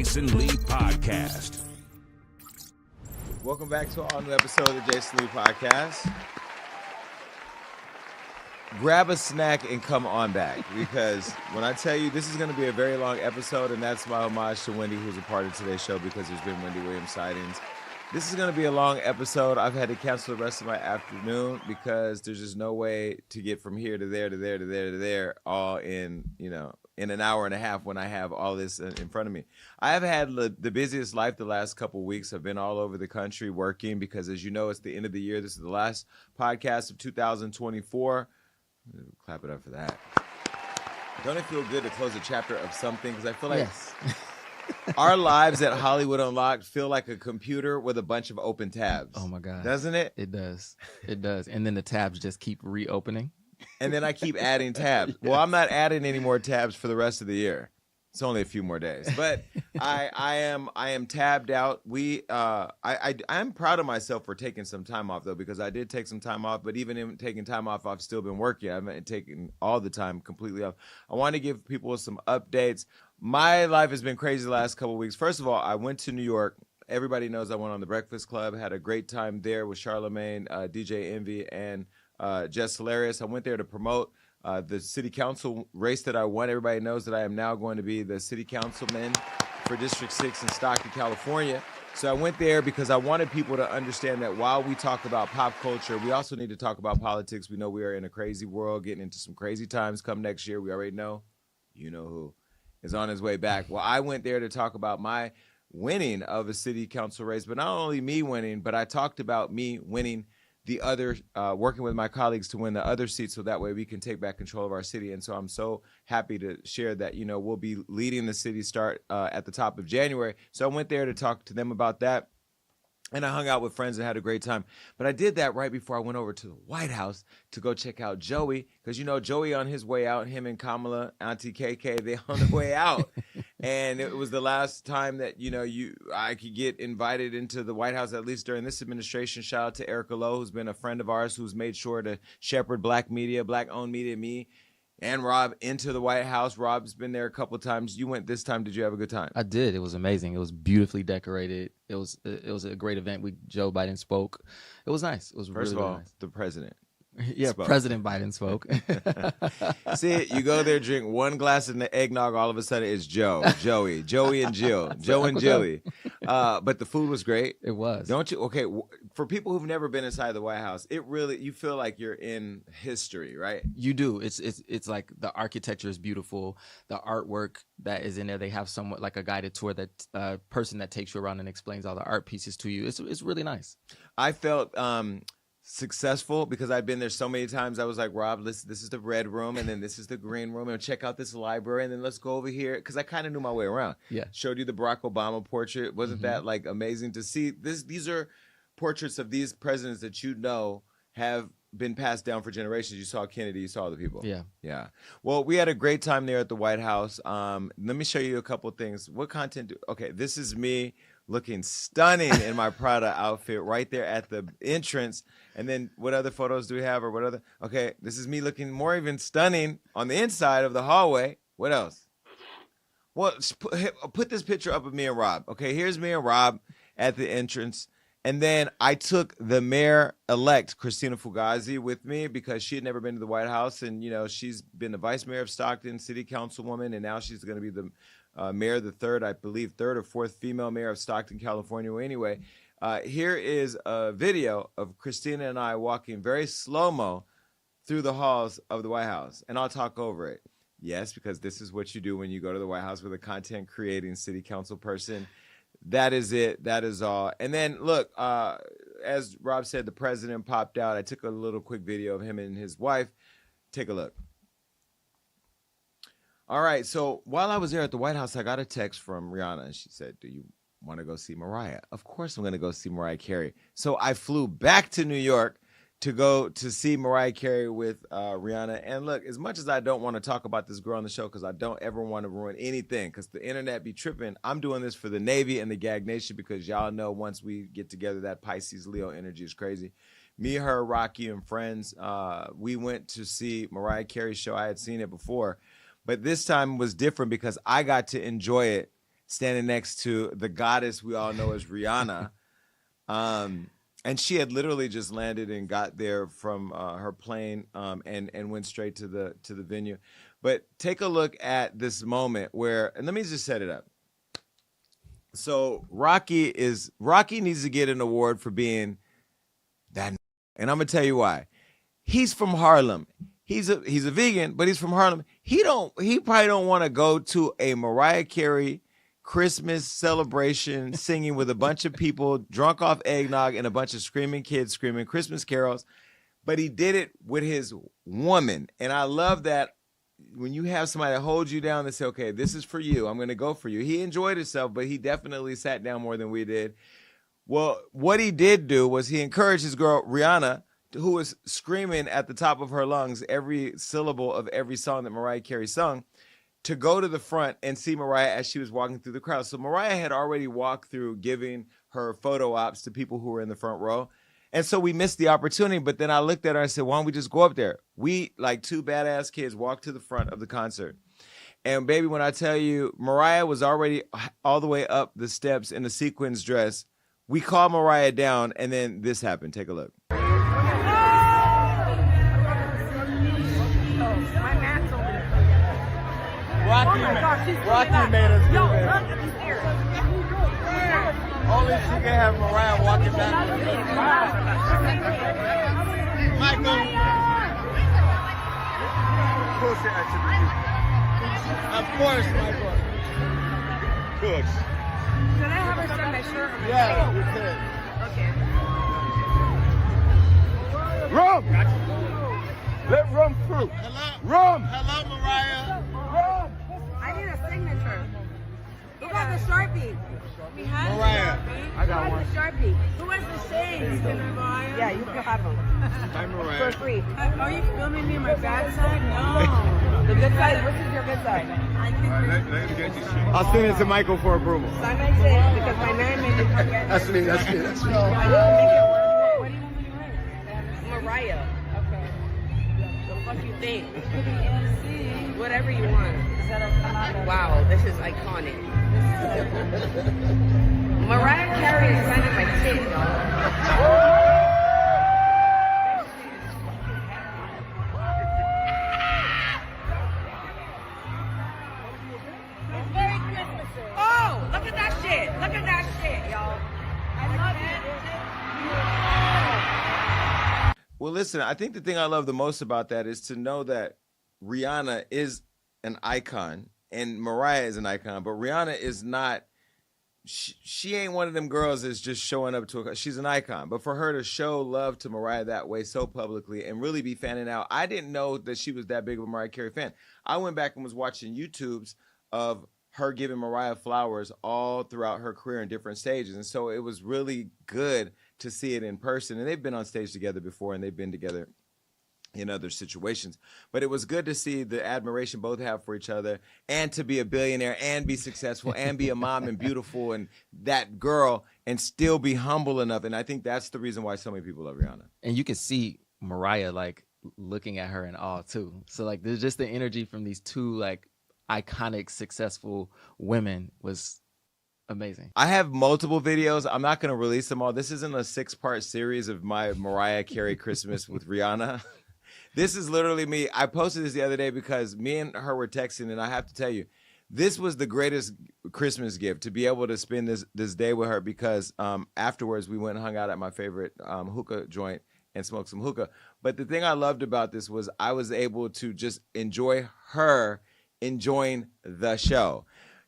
Jason Lee Podcast. Welcome back to a new episode of the Jason Lee Podcast. Grab a snack and come on back, because when I tell you this is going to be a very long episode, and that's my homage to Wendy, who's a part of today's show, because there's been Wendy Williams sightings. This is going to be a long episode. I've had to cancel the rest of my afternoon because there's just no way to get from here to there to there to there to there all in an hour and a half when I have all this in front of me. I have had the busiest life the last couple of weeks. I've been all over the country working because, as you know, it's the end of the year. This is the last podcast of 2024. Clap it up for that. Don't it feel good to close a chapter of something? Because I feel like yes. Our lives at Hollywood Unlocked feel like a computer with a bunch of open tabs. Oh my God. Doesn't it? It does. It does. And then the tabs just keep reopening. And then I keep adding tabs. Yes. Well, I'm not adding any more tabs for the rest of the year. It's only a few more days. But I am tabbed out. I'm proud of myself for taking some time off, though, because I did take some time off. But even in taking time off, I've still been working. I haven't taken all the time completely off. I want to give people some updates. My life has been crazy the last couple of weeks. First of all, I went to New York. Everybody knows I went on the Breakfast Club, had a great time there with Charlamagne, DJ Envy, and Jess Hilarious. I went there to promote the city council race that I won. Everybody knows that I am now going to be the city councilman for District 6 in Stockton, California. So I went there because I wanted people to understand that while we talk about pop culture, we also need to talk about politics. We know we are in a crazy world, getting into some crazy times come next year. We already know. You know who is on his way back. Well, I went there to talk about my winning of a city council race, but not only me winning, but I talked about me winning the other, working with my colleagues to win the other seats, so that way we can take back control of our city. And so I'm so happy to share that, we'll be leading the city start at the top of January. So I went there to talk to them about that. And I hung out with friends and had a great time. But I did that right before I went over to the White House to go check out Joey. Because, Joey on his way out, him and Kamala, Auntie KK, they on the way out. And it was the last time that, I could get invited into the White House, at least during this administration. Shout out to Erica Lowe, who's been a friend of ours, who's made sure to shepherd Black media, Black-owned media, me, and Rob into the White House. Rob's been there a couple of times. You went this time. Did you have a good time? I did. It was amazing. It was beautifully decorated. It was a great event. Joe Biden spoke. It was nice. It was First really of all, nice. the president. Yeah, spoke. President Biden spoke. See, you go there, drink one glass of the eggnog, all of a sudden it's Joey, and Jill, Joe and Jilly. But the food was great. It was. Don't you? Okay, for people who've never been inside the White House, you feel like you're in history, right? You do. It's like the architecture is beautiful. The artwork that is in there, they have somewhat like a guided tour, that person that takes you around and explains all the art pieces to you. It's really nice. I felt successful because I've been there so many times. I was like, Rob, listen, this is the red room, and then this is the green room, and check out this library, and then let's go over here, because I kind of knew my way around. Yeah. Showed you the Barack Obama portrait. Wasn't that like amazing to see? These are portraits of these presidents that have been passed down for generations. You saw Kennedy, you saw the people. Yeah. Well, we had a great time there at the White House. Let me show you a couple of things. What content okay, this is me looking stunning in my Prada outfit right there at the entrance. And then what other photos do we have, okay, this is me looking more even stunning on the inside of the hallway. What else? Well, put this picture up of me and Rob. Okay, here's me and Rob at the entrance. And then I took the mayor-elect, Christina Fugazi, with me because she had never been to the White House. And, she's been the vice mayor of Stockton, city councilwoman, and now she's going to be the mayor, the third or fourth female mayor of Stockton, California. Well, anyway, here is a video of Christina and I walking very slow-mo through the halls of the White House. And I'll talk over it. Yes, because this is what you do when you go to the White House with a content-creating city council person. That is it. That is all. And then, look, as Rob said, the president popped out. I took a little quick video of him and his wife. Take a look. All right. So while I was there at the White House, I got a text from Rihanna. And she said, do you want to go see Mariah? Of course I'm going to go see Mariah Carey. So I flew back to New York to go to see Mariah Carey with Rihanna. And look, as much as I don't want to talk about this girl on the show because I don't ever want to ruin anything because the internet be tripping, I'm doing this for the Navy and the Gag Nation because y'all know once we get together, that Pisces Leo energy is crazy. Me, her, Rocky, and friends, we went to see Mariah Carey's show. I had seen it before, but this time was different because I got to enjoy it standing next to the goddess we all know as Rihanna. And she had literally just landed and got there from her plane and went straight to the venue. But take a look at this moment where, and let me just set it up. So Rocky needs to get an award for being that, and I'm gonna tell you why. He's from Harlem. He's a vegan, but he's from Harlem. He probably don't want to go to a Mariah Carey Christmas celebration singing with a bunch of people drunk off eggnog and a bunch of screaming kids screaming Christmas carols, but he did it with his woman. And I love that when you have somebody that holds you down and say, okay, this is for you, I'm going to go for you. He enjoyed himself, but he definitely sat down more than we did. Well, what he did do was he encouraged his girl Rihanna, who was screaming at the top of her lungs every syllable of every song that Mariah Carey sung, to go to the front and see Mariah as she was walking through the crowd. So Mariah had already walked through giving her photo ops to people who were in the front row. And so we missed the opportunity, but then I looked at her and said, why don't we just go up there? We, like two badass kids, walked to the front of the concert. And baby, when I tell you, Mariah was already all the way up the steps in a sequins dress. We called Mariah down, and then this happened. Take a look. Rocky made us do that. Only she can have Mariah walking back. Michael. Push it at you. Of course, Michael. Push. Can I have her send my shirt? Yeah, you can. Rum! Let Rum through. Hello? Rum! Hello, Mariah. Rum! I need a signature. Who got the Sharpie? We have Mariah. Sharpie. I got one. The Sharpie. Who has the shades? Yeah, you can have them. Hi, Mariah. For free. Are you filming me my bad side? No. The good side? Which is your good side? I'll send it to Michael for approval. Sign my shit because my man made me forget. That's me. What do you want me to write? Mariah. Okay. The fuck you think? Whatever you want. Wow, this is iconic. Mariah Carey is signing my shit, y'all. Oh, look at that shit. Look at that shit, y'all. I love it. Well, listen, I think the thing I love the most about that is to know that Rihanna is an icon and Mariah is an icon, but Rihanna is not, she ain't one of them girls that's just showing up to she's an icon. But for her to show love to Mariah that way so publicly and really be fanning out, I didn't know that she was that big of a Mariah Carey fan. I went back and was watching YouTubes of her giving Mariah flowers all throughout her career in different stages. And so it was really good to see it in person. And they've been on stage together before and they've been together in other situations. But it was good to see the admiration both have for each other and to be a billionaire and be successful and be a mom and beautiful and that girl and still be humble enough. And I think that's the reason why so many people love Rihanna. And you can see Mariah like looking at her in awe too. So like there's just the energy from these two like iconic, successful women was amazing. I have multiple videos. I'm not going to release them all. This isn't a 6-part series of my Mariah Carey Christmas with Rihanna. This is literally me. I posted this the other day because me and her were texting, and I have to tell you, this was the greatest Christmas gift to be able to spend this day with her because afterwards we went and hung out at my favorite hookah joint and smoked some hookah. But the thing I loved about this was I was able to just enjoy her enjoying the show.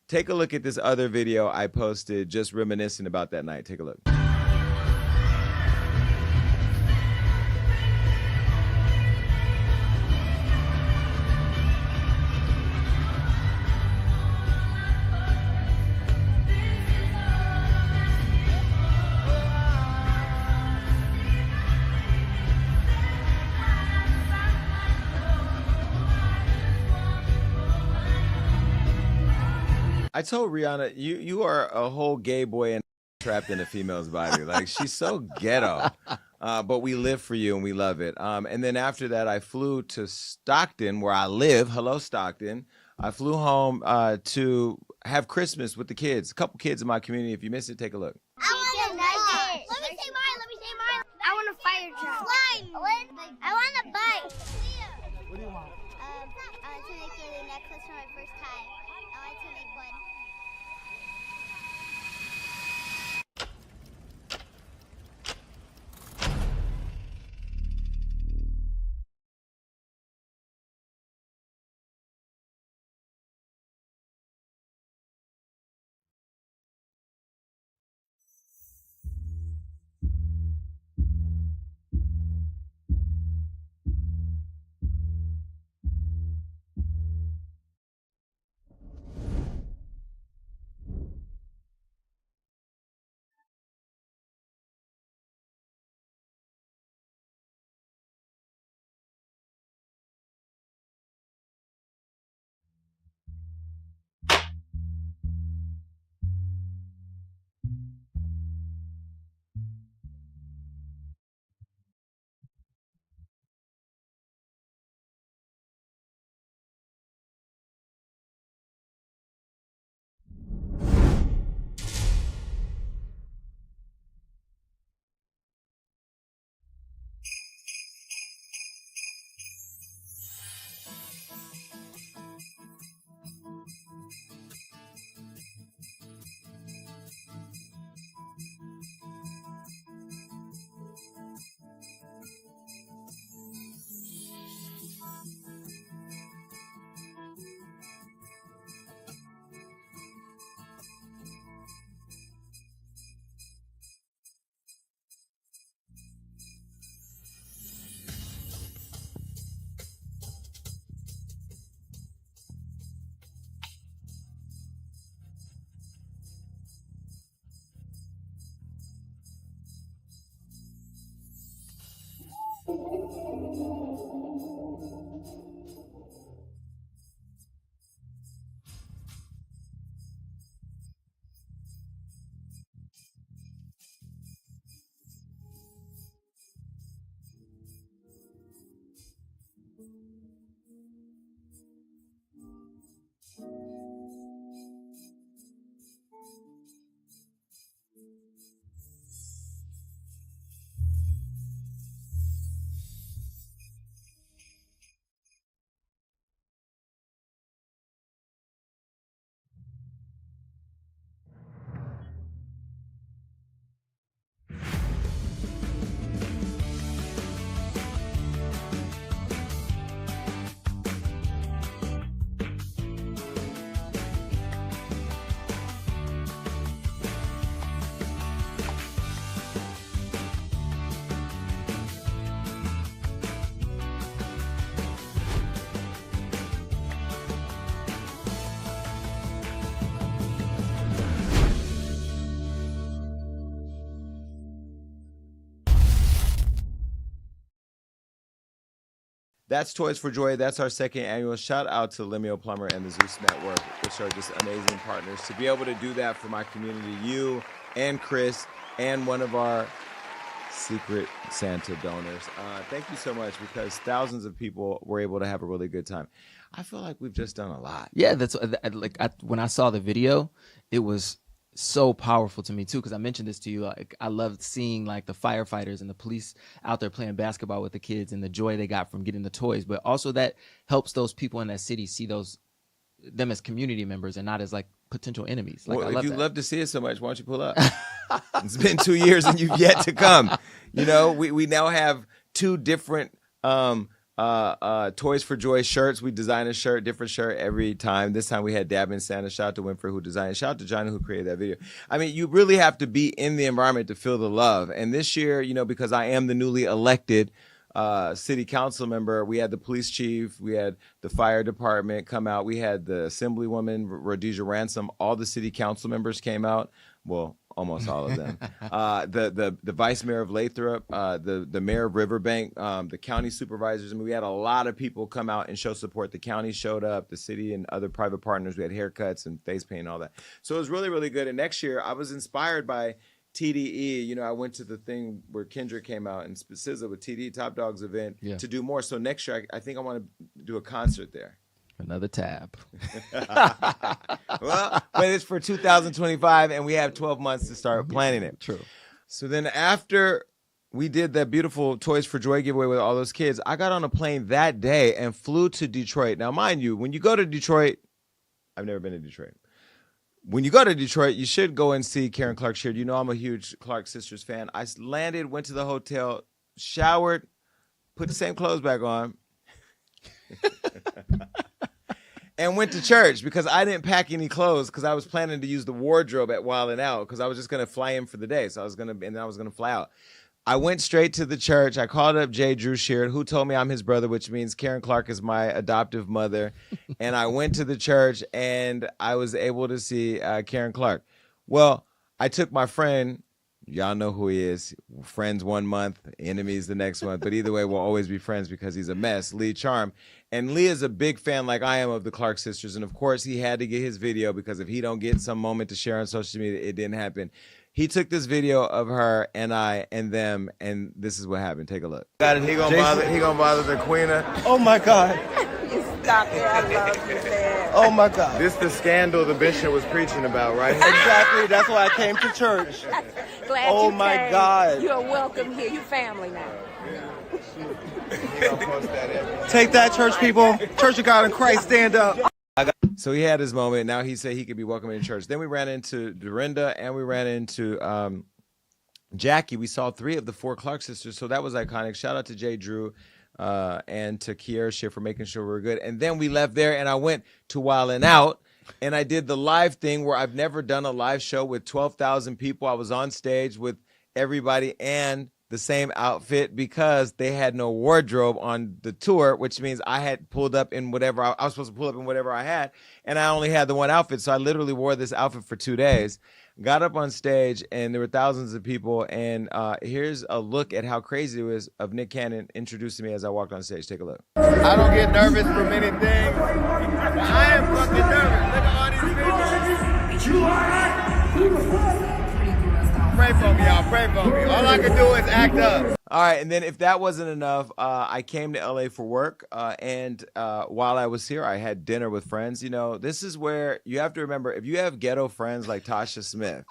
Take a look at this other video I posted just reminiscing about that night. Take a look. I told Rihanna, you are a whole gay boy and trapped in a female's body. Like, she's so ghetto. But we live for you and we love it. And then after that, I flew to Stockton, where I live. Hello, Stockton. I flew home to have Christmas with the kids. A couple kids in my community. If you missed it, take a look. I want a nugget. Let me say mine. I want a fire truck. Slime. I want a bike. What do you want? To make a necklace for my first time. I want to make one. That's Toys for Joy. That's our second annual. Shout out to Lemuel Plumber and the Zeus Network, which are just amazing partners. To be able to do that for my community, you and Chris and one of our secret Santa donors. Thank you so much, because thousands of people were able to have a really good time. I feel like we've just done a lot. Yeah, that's like when I saw the video, it was so powerful to me too, because I mentioned this to you. Like, I loved seeing like the firefighters and the police out there playing basketball with the kids and the joy they got from getting the toys, but also that helps those people in that city see them as community members and not as like potential enemies. Like, well, I love if you that. love to see it so much, why don't you pull up? It's been 2 years and you've yet to come. You know, we now have 2 different Toys for Joy shirts. We design a different shirt every time. This time we had Dab and Santa. Shout out to Winfrey who designed it. Shout out to Johnny who created that video. I mean, you really have to be in the environment to feel the love. And this year, you know, because I am the newly elected city council member, we had the police chief, we had the fire department come out, we had the assemblywoman Rhodesia Ransom, all the city council members came out. Well, almost all of them. The vice mayor of Lathrop, the mayor of Riverbank, the county supervisors. I mean, we had a lot of people come out and show support. The county showed up, the city and other private partners. We had haircuts and face paint and all that. So it was really, really good. And next year, I was inspired by TDE. You know, I went to the thing where Kendrick came out and SZA with TDE Top Dog's event to do more. So next year, I think I want to do a concert there. Another tab. Well, but it's for 2025, and we have 12 months to start planning it. True. So then after we did that beautiful Toys for Joy giveaway with all those kids, I got on a plane that day and flew to Detroit. Now, mind you, when you go to Detroit, I've never been to Detroit. When you go to Detroit, you should go and see Karen Clark Sheard. You know I'm a huge Clark Sisters fan. I landed, went to the hotel, showered, put the same clothes back on, and went to church because I didn't pack any clothes because I was planning to use the wardrobe at Wild 'N Out because I was just going to fly in for the day. So I was going to fly out. I went straight to the church. I called up J. Drew Sheard, who told me I'm his brother, which means Karen Clark is my adoptive mother. And I went to the church, and I was able to see Karen Clark. Well, I took my friend. Y'all know who he is. Friends 1 month, enemies the next month. But either way, we'll always be friends because he's a mess. Lee Charm. And Lee is a big fan like I am of the Clark Sisters. And, of course, he had to get his video because if he don't get some moment to share on social media, it didn't happen. He took this video of her and I and them, and this is what happened. Take a look. Got it. He gonna bother the queen. Oh my God. You stop it. I love you, man. Oh my God. This the scandal the bishop was preaching about, right? Exactly. That's why I came to church. Glad Oh you my came. God. You're welcome here. You family now. Take that, church people. Church of God in Christ, stand up. So he had his moment. Now he said he could be welcome in church. Then we ran into Dorinda and we ran into Jackie. We saw 3 of the 4 Clark sisters. So that was iconic. Shout out to J. Drew and to Kiera Shea for making sure we were good. And then we left there and I went to Wild 'N Out and I did the live thing where I've never done a live show with 12,000 people. I was on stage with everybody and the same outfit because they had no wardrobe on the tour, which means I had pulled up in whatever I was supposed to pull up in whatever I had, and I only had the one outfit. So I literally wore this outfit for 2 days, got up on stage, and there were thousands of people. And here's a look at how crazy it was of Nick Cannon introducing me as I walked on stage. Take a look. I don't get nervous for many things. I am fucking nervous. Look at all these people. Pray for me, y'all. Pray for me. All I can do is act up. All right, and then if that wasn't enough, I came to LA for work, and while I was here, I had dinner with friends. You know, this is where you have to remember, if you have ghetto friends like Tasha Smith,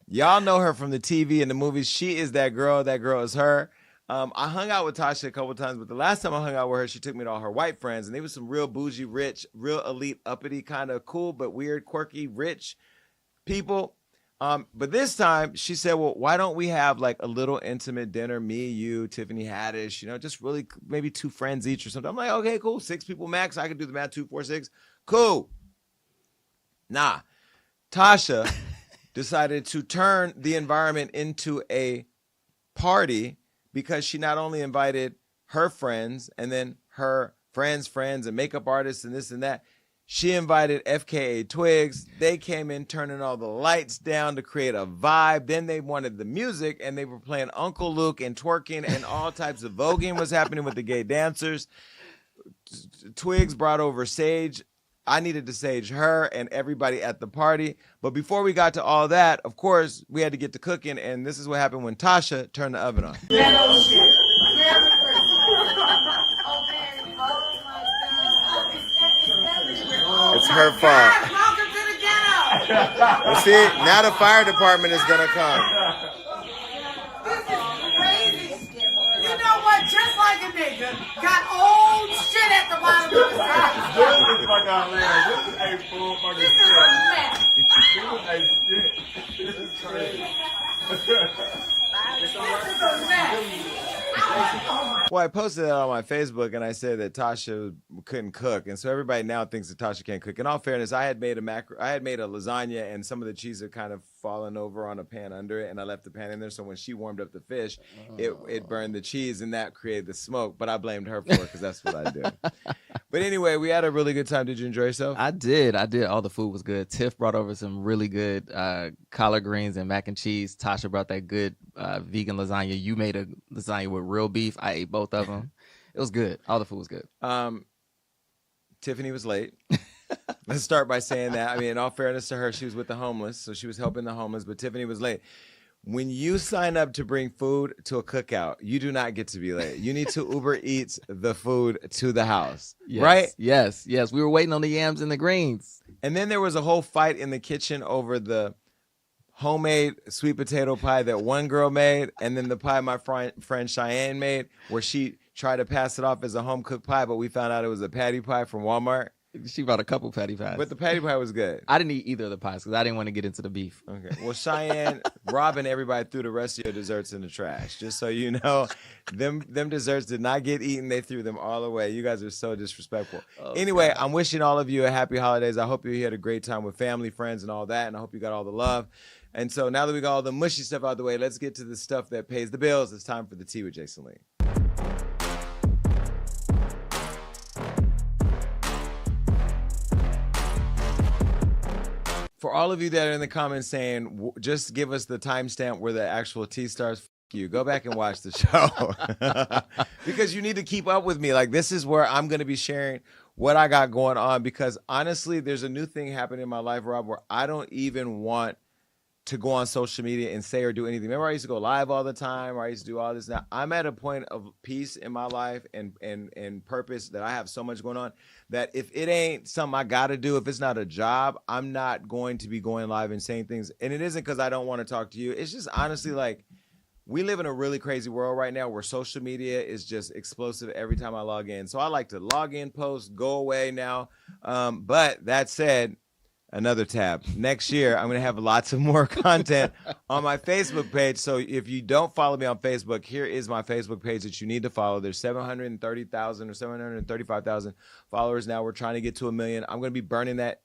y'all know her from the TV and the movies. She is that girl. That girl is her. I hung out with Tasha a couple of times, but the last time I hung out with her, she took me to all her white friends, and they were some real bougie, rich, real elite, uppity, kind of cool, but weird, quirky, rich people. But this time she said, well, why don't we have like a little intimate dinner, me, you, Tiffany Haddish, you know, just really maybe 2 friends each or something. I'm like, okay, cool. 6 people max. I can do the math. 2, 4, 6. Cool. Nah. Tasha decided to turn the environment into a party because she not only invited her friends and then her friends' friends and makeup artists and this and that. She invited FKA Twigs. They came in turning all the lights down to create a vibe. Then they wanted the music, and they were playing Uncle Luke and twerking, and all types of voguing was happening with the gay dancers. Twigs brought over Sage. I needed to sage her and everybody at the party. But before we got to all that, of course, we had to get to cooking, and this is what happened when Tasha turned the oven on. It's her fault. Welcome to the ghetto. You see, now the fire department is gonna come. This is crazy. You know what? Just like a nigga got old shit at the bottom of his house. This is a mess. This is a mess. Well, I posted that on my Facebook, and I said that Tasha couldn't cook, and so everybody now thinks that Tasha can't cook. In all fairness, I had made a lasagna, and some of the cheese had kind of fallen over on a pan under it, and I left the pan in there. So when she warmed up the fish, it burned the cheese, and that created the smoke. But I blamed her for it because that's what I do. But anyway, we had a really good time. Did you enjoy yourself? I did. All the food was good. Tiff brought over some really good collard greens and mac and cheese. Tasha brought that good vegan lasagna. You made a lasagna with real beef. I ate both of them. It was good. All the food was good. Tiffany was late. Let's start by saying that. I mean, in all fairness to her, she was with the homeless, so she was helping the homeless, but Tiffany was late. When you sign up to bring food to a cookout, you do not get to be late. You need to Uber Eats the food to the house, right? Yes. We were waiting on the yams and the greens. And then there was a whole fight in the kitchen over the homemade sweet potato pie that one girl made, and then the pie my friend Cheyenne made, where she tried to pass it off as a home-cooked pie, but we found out it was a patty pie from Walmart. She brought a couple patty pies. But the patty pie was good. I didn't eat either of the pies because I didn't want to get into the beef. Okay. Well, Cheyenne, Robin, everybody threw the rest of your desserts in the trash. Just so you know, them desserts did not get eaten. They threw them all away. You guys are so disrespectful. Anyway, God. I'm wishing all of you a happy holidays. I hope you had a great time with family, friends, and all that. And I hope you got all the love. And so now that we got all the mushy stuff out of the way, let's get to the stuff that pays the bills. It's time for the tea with Jason Lee. For all of you that are in the comments saying, just give us the timestamp where the actual tea starts, you go back and watch the show. Because you need to keep up with me. Like, this is where I'm going to be sharing what I got going on. Because honestly, there's a new thing happening in my life, Rob, where I don't even want to go on social media and say or do anything. Remember, I used to go live all the time, or I used to do all this. Now I'm at a point of peace in my life and purpose that I have so much going on that if it ain't something I got to do, if it's not a job, I'm not going to be going live and saying things. And it isn't because I don't want to talk to you. It's just honestly like we live in a really crazy world right now where social media is just explosive every time I log in. So I like to log in, post, go away now. But that said, another tab. Next year, I'm going to have lots of more content on my Facebook page. So if you don't follow me on Facebook, here is my Facebook page that you need to follow. There's 730,000 or 735,000 followers now. We're trying to get to 1 million. I'm going to be burning that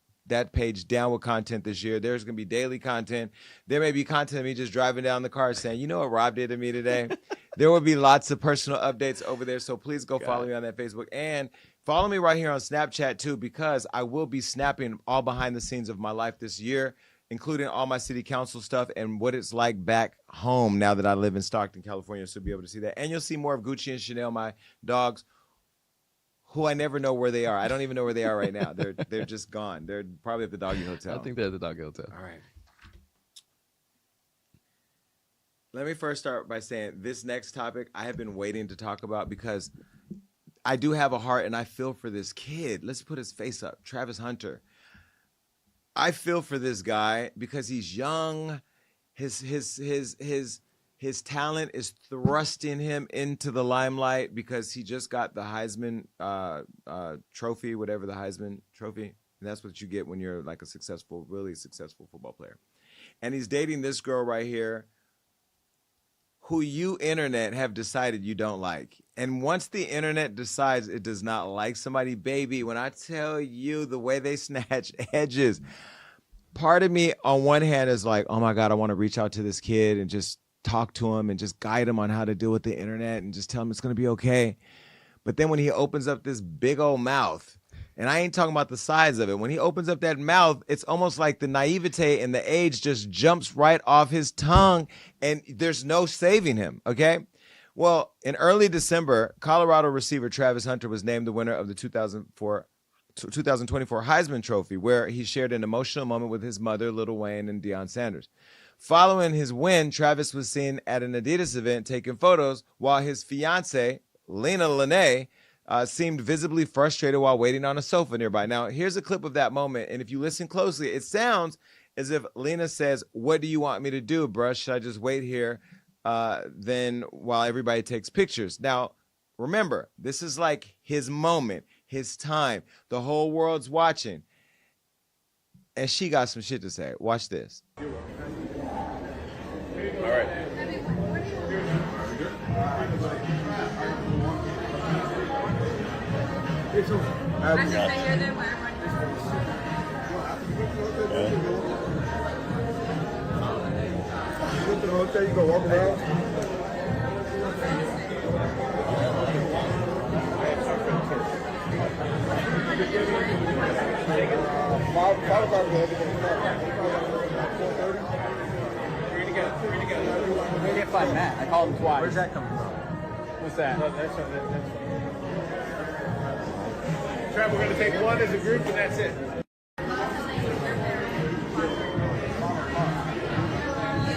page down with content this year. There's going to be daily content. There may be content of me just driving down the car saying, you know what Rob did to me today? There will be lots of personal updates over there. So please go follow me on that Facebook. And follow me right here on Snapchat, too, because I will be snapping all behind the scenes of my life this year, including all my city council stuff and what it's like back home now that I live in Stockton, California. So you'll be able to see that. And you'll see more of Gucci and Chanel, my dogs, who I never know where they are. I don't even know where they are right now. They're just gone. They're probably at the Doggy Hotel. I think they're at the Doggy Hotel. All right. Let me first start by saying this next topic I have been waiting to talk about because I do have a heart and I feel for this kid. Let's put his face up. Travis Hunter. I feel for this guy because he's young. His talent is thrusting him into the limelight because he just got the Heisman trophy, whatever the Heisman trophy. And that's what you get when you're like a successful, really successful football player. And he's dating this girl right here who you internet have decided you don't like. And once the internet decides it does not like somebody, baby, when I tell you the way they snatch edges, part of me on one hand is like, oh my God, I want to reach out to this kid and just talk to him and just guide him on how to deal with the internet and just tell him it's going to be okay. But then when he opens up this big old mouth, and I ain't talking about the size of it, when he opens up that mouth, it's almost like the naivete and the age just jumps right off his tongue and there's no saving him, okay? Well, in early December, Colorado receiver Travis Hunter was named the winner of the 2024 Heisman Trophy, where he shared an emotional moment with his mother, Lil Wayne, and Deion Sanders. Following his win, Travis was seen at an Adidas event taking photos while his fiancée, Lena Lene, seemed visibly frustrated while waiting on a sofa nearby. Now, here's a clip of that moment, and if you listen closely, it sounds as if Lena says, "What do you want me to do, bruh? Should I just wait here then while everybody takes pictures?" Now, remember, this is like his moment, his time. The whole world's watching. And she got some shit to say. Watch this. All right. Go to the hotel, you go walk around. We can't find Matt. I called him twice. Where's that coming from? What's that? No, that's Trev, we're going to take one as a group and that's it.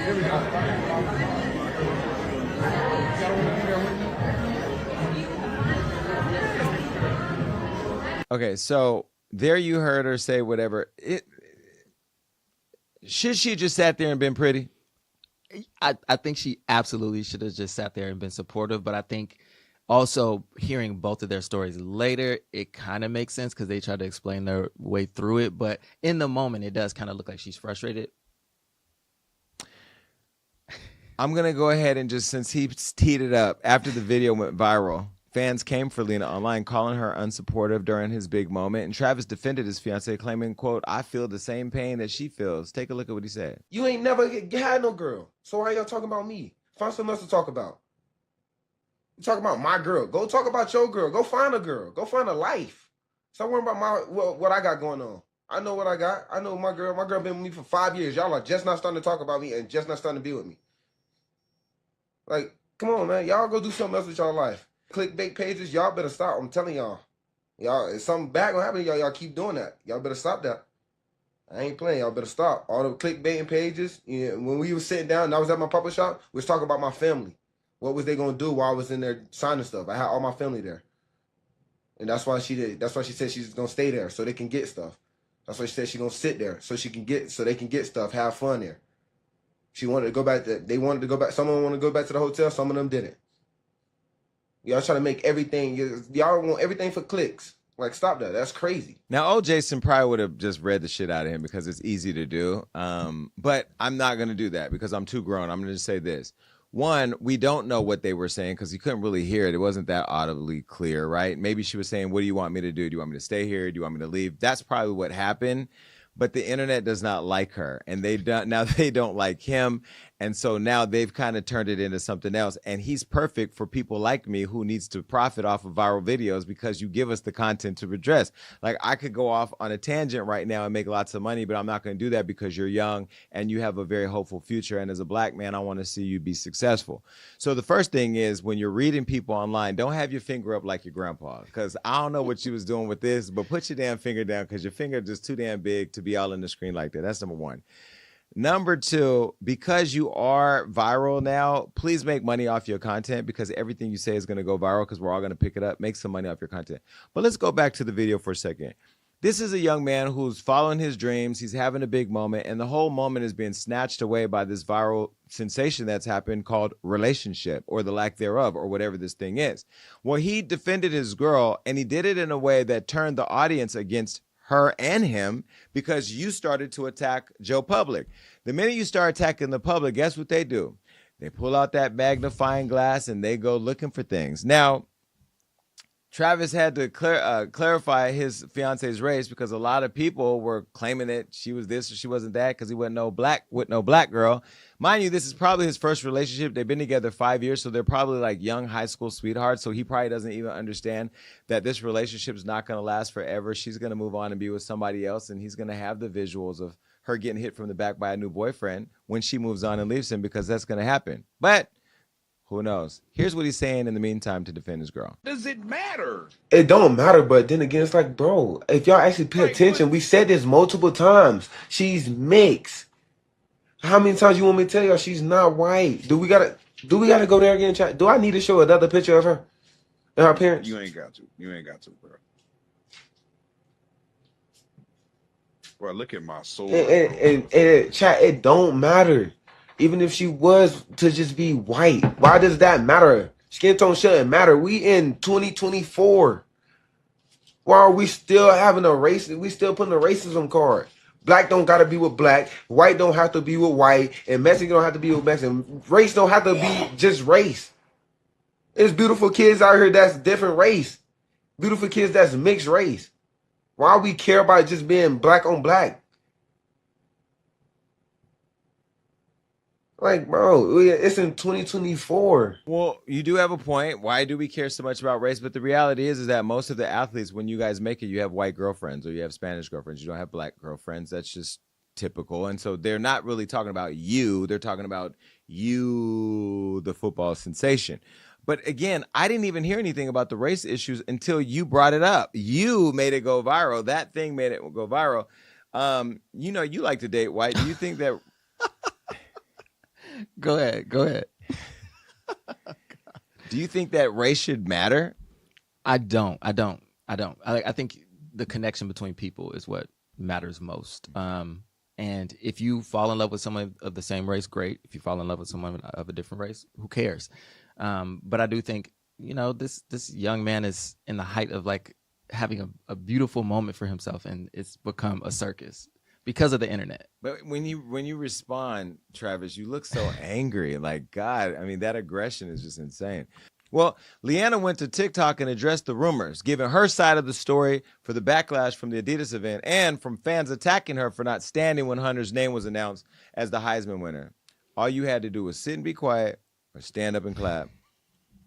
Here we go. Okay, so there you heard her say whatever. Should she just sat there and been pretty? I think she absolutely should have just sat there and been supportive, but I think also hearing both of their stories later, it kind of makes sense because they try to explain their way through it. But in the moment, it does kind of look like she's frustrated. I'm going to go ahead and just, since he teed it up, after the video went viral, fans came for Lena online, calling her unsupportive during his big moment. And Travis defended his fiancée, claiming, quote, "I feel the same pain that she feels." Take a look at what he said. You ain't never had no girl. So why y'all talking about me? Find something else to talk about. You talk about my girl. Go talk about your girl. Go find a girl. Go find a life. Stop worrying about what I got going on. I know what I got. I know my girl. My girl been with me for 5 years. Y'all are just not starting to talk about me and just not starting to be with me. Like, come on, man. Y'all go do something else with y'all life. Clickbait pages, y'all better stop. I'm telling y'all. Y'all, if something bad gonna happen to y'all, y'all keep doing that. Y'all better stop that. I ain't playing. Y'all better stop. All the clickbaiting pages. You know, when we was sitting down and I was at my papa shop, we was talking about my family. What was they gonna do while I was in there signing stuff? I had all my family there. And that's why she did. That's why she said she's gonna stay there so they can get stuff. That's why she said she's gonna sit there so they can get stuff, have fun there. She wanted to go back. They wanted to go back. Someone wanted to go back to the hotel. Some of them didn't. Y'all trying to make everything. Y'all want everything for clicks. Like, stop that. That's crazy. Now, old Jason probably would have just read the shit out of him because it's easy to do. But I'm not going to do that because I'm too grown. I'm going to just say this. One, we don't know what they were saying because you couldn't really hear it. It wasn't that audibly clear, right? Maybe she was saying, "What do you want me to do? Do you want me to stay here? Do you want me to leave?" That's probably what happened. But the internet does not like her, and they don't like him, and so now they've kind of turned it into something else. And he's perfect for people like me who needs to profit off of viral videos because you give us the content to address. Like, I could go off on a tangent right now and make lots of money, but I'm not going to do that because you're young and you have a very hopeful future. And as a black man, I want to see you be successful. So the first thing is, when you're reading people online, don't have your finger up like your grandpa, because I don't know what you was doing with this, but put your damn finger down because your finger is just too damn big to be all in the screen like that. That's number one. Number two, because you are viral now, please make money off your content because everything you say is going to go viral because we're all going to pick it up. Make some money off your content. But let's go back to the video for a second. This is a young man who's following his dreams. He's having a big moment, and the whole moment is being snatched away by this viral sensation that's happened called relationship, or the lack thereof, or whatever this thing is. Well, he defended his girl, and he did it in a way that turned the audience against her and him because you started to attack Joe Public. The minute you start attacking the public, guess what they do? They pull out that magnifying glass and they go looking for things. Now, Travis had to clarify his fiance's race because a lot of people were claiming that she was this or she wasn't that because he wasn't with no black girl. Mind you, this is probably his first relationship. They've been together 5 years, so they're probably like young high school sweethearts. So he probably doesn't even understand that this relationship is not going to last forever. She's going to move on and be with somebody else, and he's going to have the visuals of her getting hit from the back by a new boyfriend when she moves on and leaves him, because that's going to happen. But who knows? Here's what he's saying in the meantime to defend his girl. Does it matter? It don't matter, but then again, it's like, bro, if y'all actually pay attention, we said this multiple times. She's mixed. How many times you want me to tell y'all she's not white? Do we gotta go there again, chat? Do I need to show another picture of her and her parents? You ain't got to. You ain't got to, bro. Bro, look at my soul. And chat, it don't matter. Even if she was to just be white, why does that matter? Skin tone shouldn't matter. We in 2024. Why are we still having a race? We still putting a racism card. Black don't gotta be with black. White don't have to be with white. And Mexican don't have to be with Mexican. Race don't have to be just race. There's beautiful kids out here that's different race. Beautiful kids that's mixed race. Why we care about just being black on black? Like, bro, it's in 2024. Well, you do have a point. Why do we care so much about race? But the reality is that most of the athletes, when you guys make it, you have white girlfriends or you have Spanish girlfriends. You don't have black girlfriends. That's just typical. And so they're not really talking about you. They're talking about you, the football sensation. But again, I didn't even hear anything about the race issues until you brought it up. You made it go viral. That thing made it go viral. You know, you like to date white. Do you think that... Go ahead. Do you think that race should matter? I don't. I think the connection between people is what matters most. And if you fall in love with someone of the same race, great. If you fall in love with someone of a different race, who cares? But I do think, this young man is in the height of like having a beautiful moment for himself, and it's become a circus because of the internet. But when you respond, Travis, you look so angry. Like, God, I mean, that aggression is just insane. Well, Leanna went to TikTok and addressed the rumors, giving her side of the story for the backlash from the Adidas event and from fans attacking her for not standing when Hunter's name was announced as the Heisman winner. All you had to do was sit and be quiet or stand up and clap.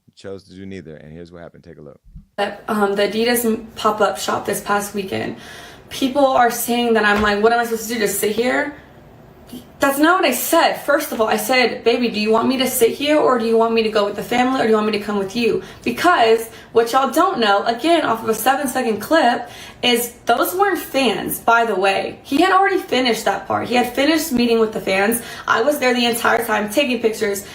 You chose to do neither, and here's what happened. Take a look. The Adidas pop-up shop this past weekend, people are saying that I'm like, what am I supposed to do, just sit here? That's not what I said. First of all, I said, baby, do you want me to sit here, or do you want me to go with the family, or do you want me to come with you? Because what y'all don't know, again, off of a 7-second clip, is those weren't fans, by the way. He had already finished that part. He had finished meeting with the fans. I was there the entire time, taking pictures,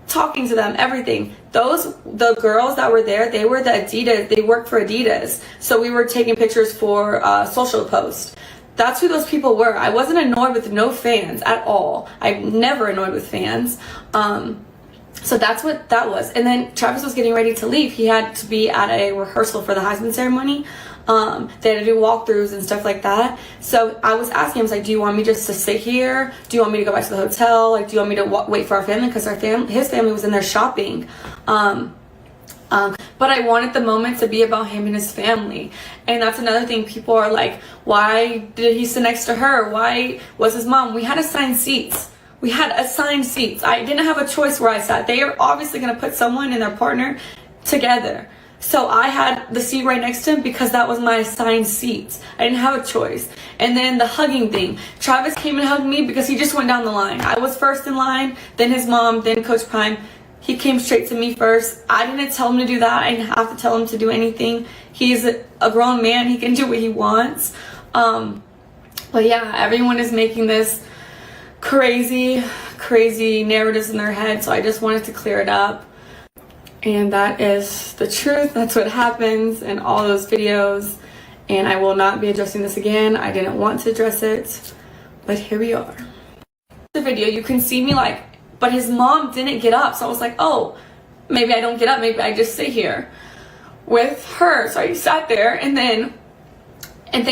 talking to them, everything. The girls that were there, they were the Adidas, they worked for Adidas. So we were taking pictures for social posts. That's who those people were. I wasn't annoyed with no fans at all. I'm never annoyed with fans. So that's what that was. And then Travis was getting ready to leave. He had to be at a rehearsal for the Heisman ceremony. They had to do walkthroughs and stuff like that. So I was asking him, I was like, do you want me just to sit here? Do you want me to go back to the hotel? Like, do you want me to wait for our family? Because his family was in there shopping. But I wanted the moment to be about him and his family. And that's another thing. People are like, why did he sit next to her? Why was his mom? We had assigned seats. I didn't have a choice where I sat. They are obviously going to put someone and their partner together. So I had the seat right next to him because that was my assigned seats. I didn't have a choice. And then the hugging thing. Travis came and hugged me because he just went down the line. I was first in line, then his mom, then Coach Prime. He came straight to me first. I didn't tell him to do that. I didn't have to tell him to do anything. He's a grown man. He can do what he wants. But yeah, everyone is making this crazy narratives in their head. So I just wanted to clear it up. And that is the truth. That's what happens in all those videos. And I will not be addressing this again. I didn't want to address it, but here we are. The video, you can see me like, but his mom didn't get up. So I was like, oh, maybe I don't get up. Maybe I just sit here with her. So I sat there, and then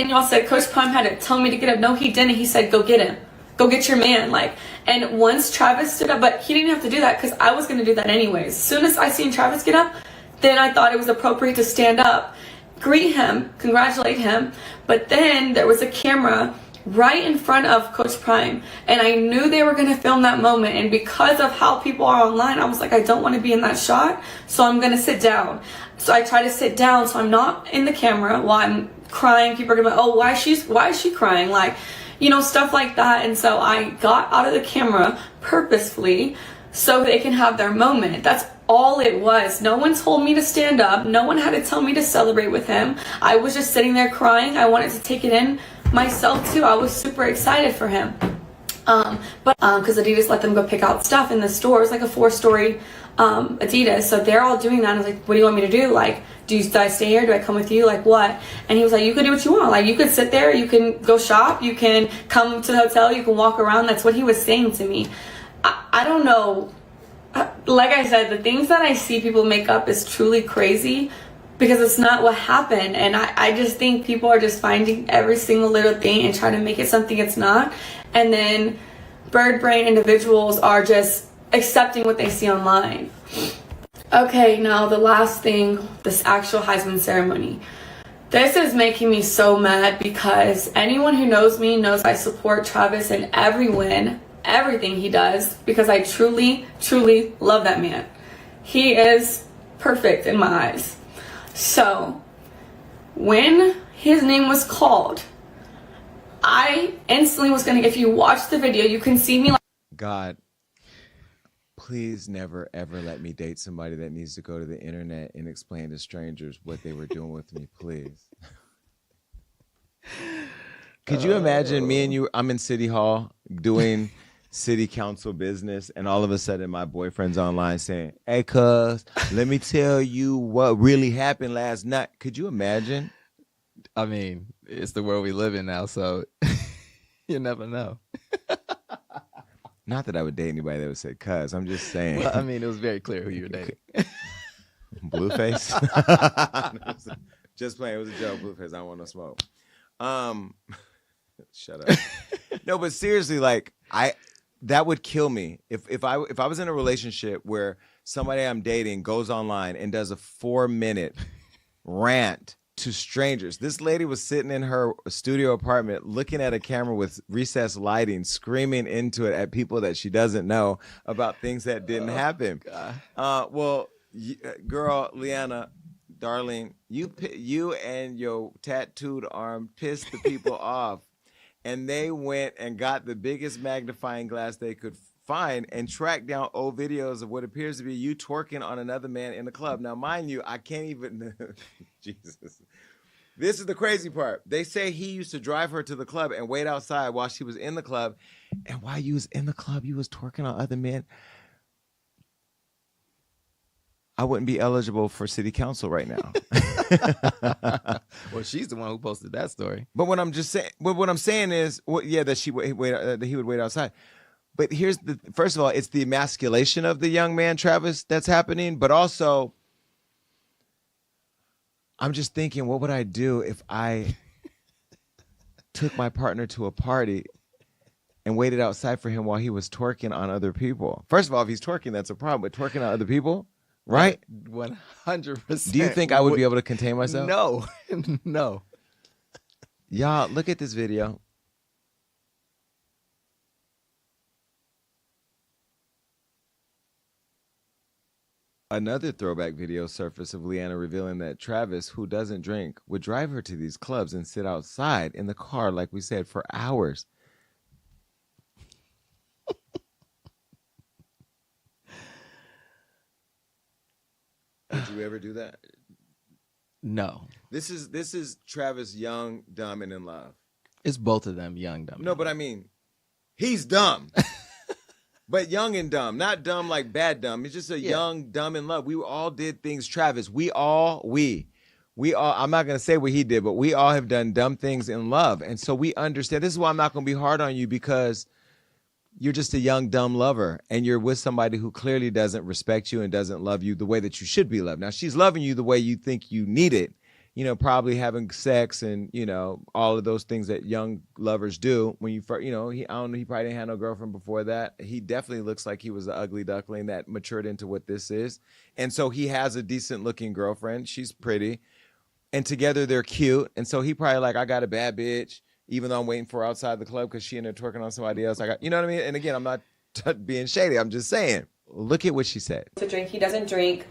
y'all said Coach Prime had to tell me to get up. No, he didn't. He said, go get him. Go get your man. Like, and once Travis stood up, but he didn't have to do that because I was going to do that anyways. As soon as I seen Travis get up, then I thought it was appropriate to stand up, greet him, congratulate him. But then there was a camera right in front of Coach Prime, and I knew they were going to film that moment. And because of how people are online, I was like, I don't want to be in that shot, so I'm going to sit down. So I try to sit down so I'm not in the camera while I'm crying. People are going to be like, oh, why is she crying? Like, stuff like that. And so I got out of the camera purposefully so they can have their moment. That's all it was. No one told me to stand up. No one had to tell me to celebrate with him. I was just sitting there crying. I wanted to take it in myself too. I was super excited for him. Because Adidas let them go pick out stuff in the store. It's like a 4-story Adidas. So they're all doing that. I was like, what do you want me to do? Like, do I stay here? Do I come with you? Like, what? And he was like, you can do what you want. Like, you could sit there. You can go shop. You can come to the hotel. You can walk around. That's what he was saying to me. I don't know. Like I said, the things that I see people make up is truly crazy because it's not what happened. And I just think people are just finding every single little thing and trying to make it something it's not. And then bird brain individuals are just accepting what they see online. Okay, now the last thing, this actual Heisman ceremony. This is making me so mad because anyone who knows me knows I support Travis in everything he does, because I truly love that man. He is perfect in my eyes. So when his name was called, I instantly was gonna, if you watch the video, you can see me like, God, please never ever let me date somebody that needs to go to the internet and explain to strangers what they were doing with me, please. Could you imagine me and you, I'm in City Hall doing city council business, and all of a sudden my boyfriend's online saying, hey cuz, let me tell you what really happened last night. Could you imagine? I mean, it's the world we live in now, so you never know. Not that I would date anybody that would say cuz. I'm just saying. Well, I mean, it was very clear who you were dating. Blueface? Just playing. It was a joke. Blueface. I don't want no smoke. Shut up. No, but seriously, like that would kill me if I was in a relationship where somebody I'm dating goes online and does a 4-minute rant to strangers. This lady was sitting in her studio apartment looking at a camera with recessed lighting, screaming into it at people that she doesn't know about things that didn't happen. Girl, Leanna, darling, you and your tattooed arm pissed the people off, and they went and got the biggest magnifying glass they could find and tracked down old videos of what appears to be you twerking on another man in the club. Now, mind you, I can't even Jesus. This is the crazy part. They say he used to drive her to the club and wait outside while she was in the club. And while you was in the club, you was twerking on other men. I wouldn't be eligible for city council right now. Well, she's the one who posted that story. But what I'm saying is, that he would wait outside. But here's first of all, it's the emasculation of the young man, Travis, that's happening. But also, I'm just thinking, what would I do if I took my partner to a party and waited outside for him while he was twerking on other people? First of all, if he's twerking, that's a problem. But twerking on other people, right? 100%. Do you think I would be able to contain myself? No, no. Y'all, look at this video. Another throwback video surfaced of Leanna revealing that Travis, who doesn't drink, would drive her to these clubs and sit outside in the car, like we said, for hours. Would you ever do that? No. This is Travis young, dumb, and in love. It's both of them, young, dumb. No, but I mean, he's dumb. But young and dumb, not dumb like bad dumb. It's just a young, dumb in love. We all did things, Travis. We all, I'm not going to say what he did, but we all have done dumb things in love. And so we understand. This is why I'm not going to be hard on you, because you're just a young, dumb lover. And you're with somebody who clearly doesn't respect you and doesn't love you the way that you should be loved. Now, she's loving you the way you think you need it. You know, probably having sex and, you know, all of those things that young lovers do when you first, you know, I don't know, he probably didn't have no girlfriend before that. He definitely looks like he was an ugly duckling that matured into what this is. And so he has a decent looking girlfriend. She's pretty. And together they're cute. And so he probably like, I got a bad bitch, even though I'm waiting for her outside the club because she in there twerking on somebody else. You know what I mean? And again, I'm not being shady. I'm just saying, look at what she said. To drink, he doesn't drink.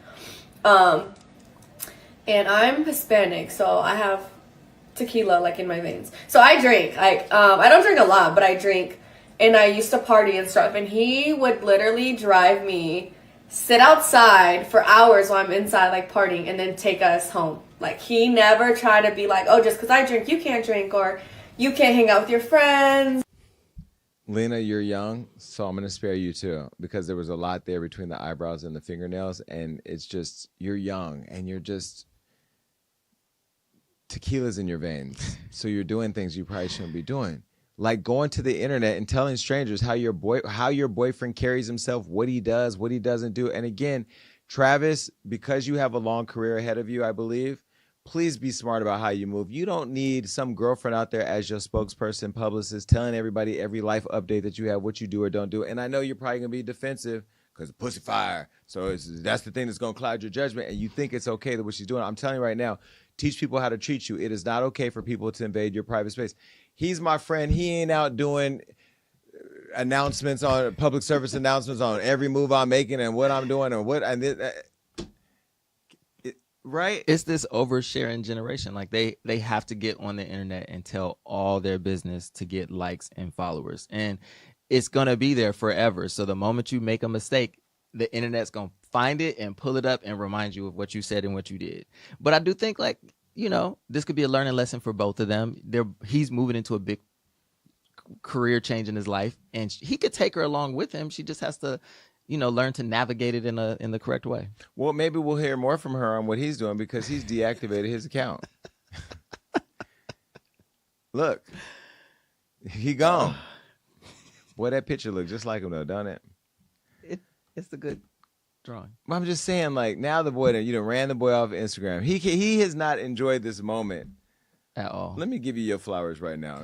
And I'm Hispanic, so I have tequila like in my veins. So I drink. I don't drink a lot, but I drink. And I used to party and stuff. And he would literally drive me, sit outside for hours while I'm inside like partying, and then take us home. Like he never tried to be like, oh, just because I drink, you can't drink, or you can't hang out with your friends. Lena, you're young, so I'm going to spare you too, because there was a lot there between the eyebrows and the fingernails. And it's just, you're young and you're just, tequila's in your veins, so you're doing things you probably shouldn't be doing, like going to the internet and telling strangers how your boyfriend carries himself, what he does, what he doesn't do. And again, Travis, because you have a long career ahead of you, I believe, please be smart about how you move. You don't need some girlfriend out there as your spokesperson, publicist, telling everybody every life update that you have, what you do or don't do. And I know you're probably gonna be defensive because pussy fire, so that's the thing that's gonna cloud your judgment, and you think it's okay that what she's doing. I'm telling you right now, teach people how to treat you. It is not okay for people to invade your private space. He's my friend. He ain't out doing announcements on public service announcements on every move I'm making and what I'm doing and what right? It's this oversharing generation. Like they have to get on the internet and tell all their business to get likes and followers. And it's going to be there forever. So the moment you make a mistake, the internet's going to find it and pull it up and remind you of what you said and what you did. But I do think, like, you know, this could be a learning lesson for both of them. He's moving into a big career change in his life, and he could take her along with him. She just has to, you know, learn to navigate it in the correct way. Well, maybe we'll hear more from her on what he's doing, because he's deactivated his account. Look, he gone. Boy, that picture look just like him though, don't it? It's a good drawing. I'm just saying, like, now the boy, you done ran the boy off Instagram. He has not enjoyed this moment at all. Let me give you your flowers right now.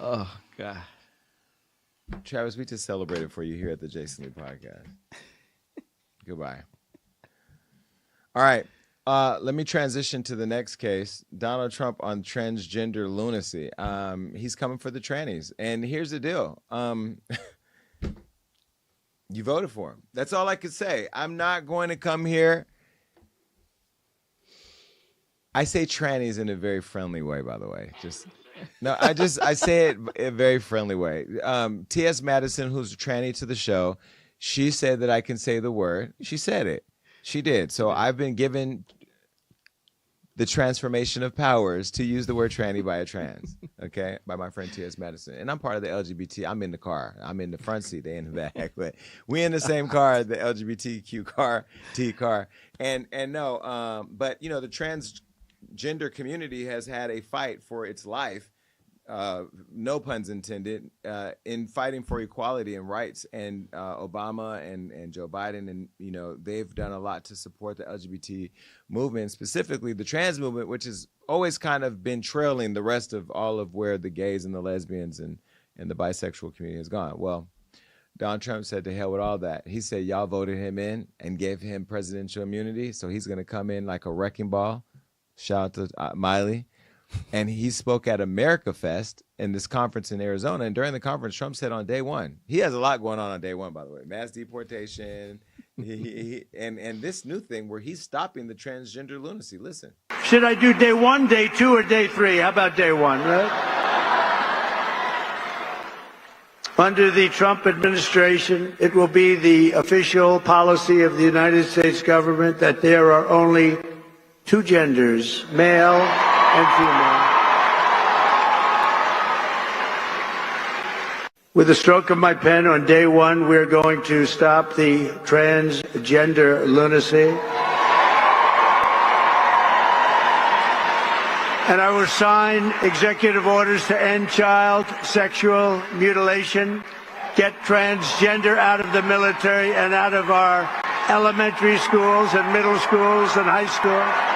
Oh God, Travis, we just celebrated for you here at the Jason Lee Podcast. Goodbye. All right. Let me transition to the next case. Donald Trump on transgender lunacy. He's coming for the trannies. And here's the deal. You voted for him. That's all I could say. I'm not going to come here. I say trannies in a very friendly way, by the way. I say it in a very friendly way. T.S. Madison, who's a tranny to the show, she said that I can say the word. She said it. She did. So I've been given the transformation of powers to use the word tranny by a trans, okay, by my friend T.S. Madison. And I'm part of the LGBT. I'm in the car. I'm in the front seat. They in the back. But we in the same car, the LGBTQ car, T car. And no, but, you know, the transgender community has had a fight for its life, no puns intended, in fighting for equality and rights. And Obama and Joe Biden, and, you know, they've done a lot to support the LGBT movement, specifically the trans movement, which has always kind of been trailing the rest of all of where the gays and the lesbians and the bisexual community has gone. Well, Donald Trump said to hell with all that. He said y'all voted him in and gave him presidential immunity, so he's going to come in like a wrecking ball. Shout out to Miley. And he spoke at America Fest in this conference in Arizona. And during the conference, Trump said on day one, he has a lot going on day one, by the way, mass deportation, and this new thing where he's stopping the transgender lunacy. Listen. Should I do day 1, day 2, or day 3? How about day 1, right? Under the Trump administration, it will be the official policy of the United States government that there are only 2 genders, male and female. With the stroke of my pen on day 1, we're going to stop the transgender lunacy. And I will sign executive orders to end child sexual mutilation, get transgender out of the military and out of our elementary schools and middle schools and high schools.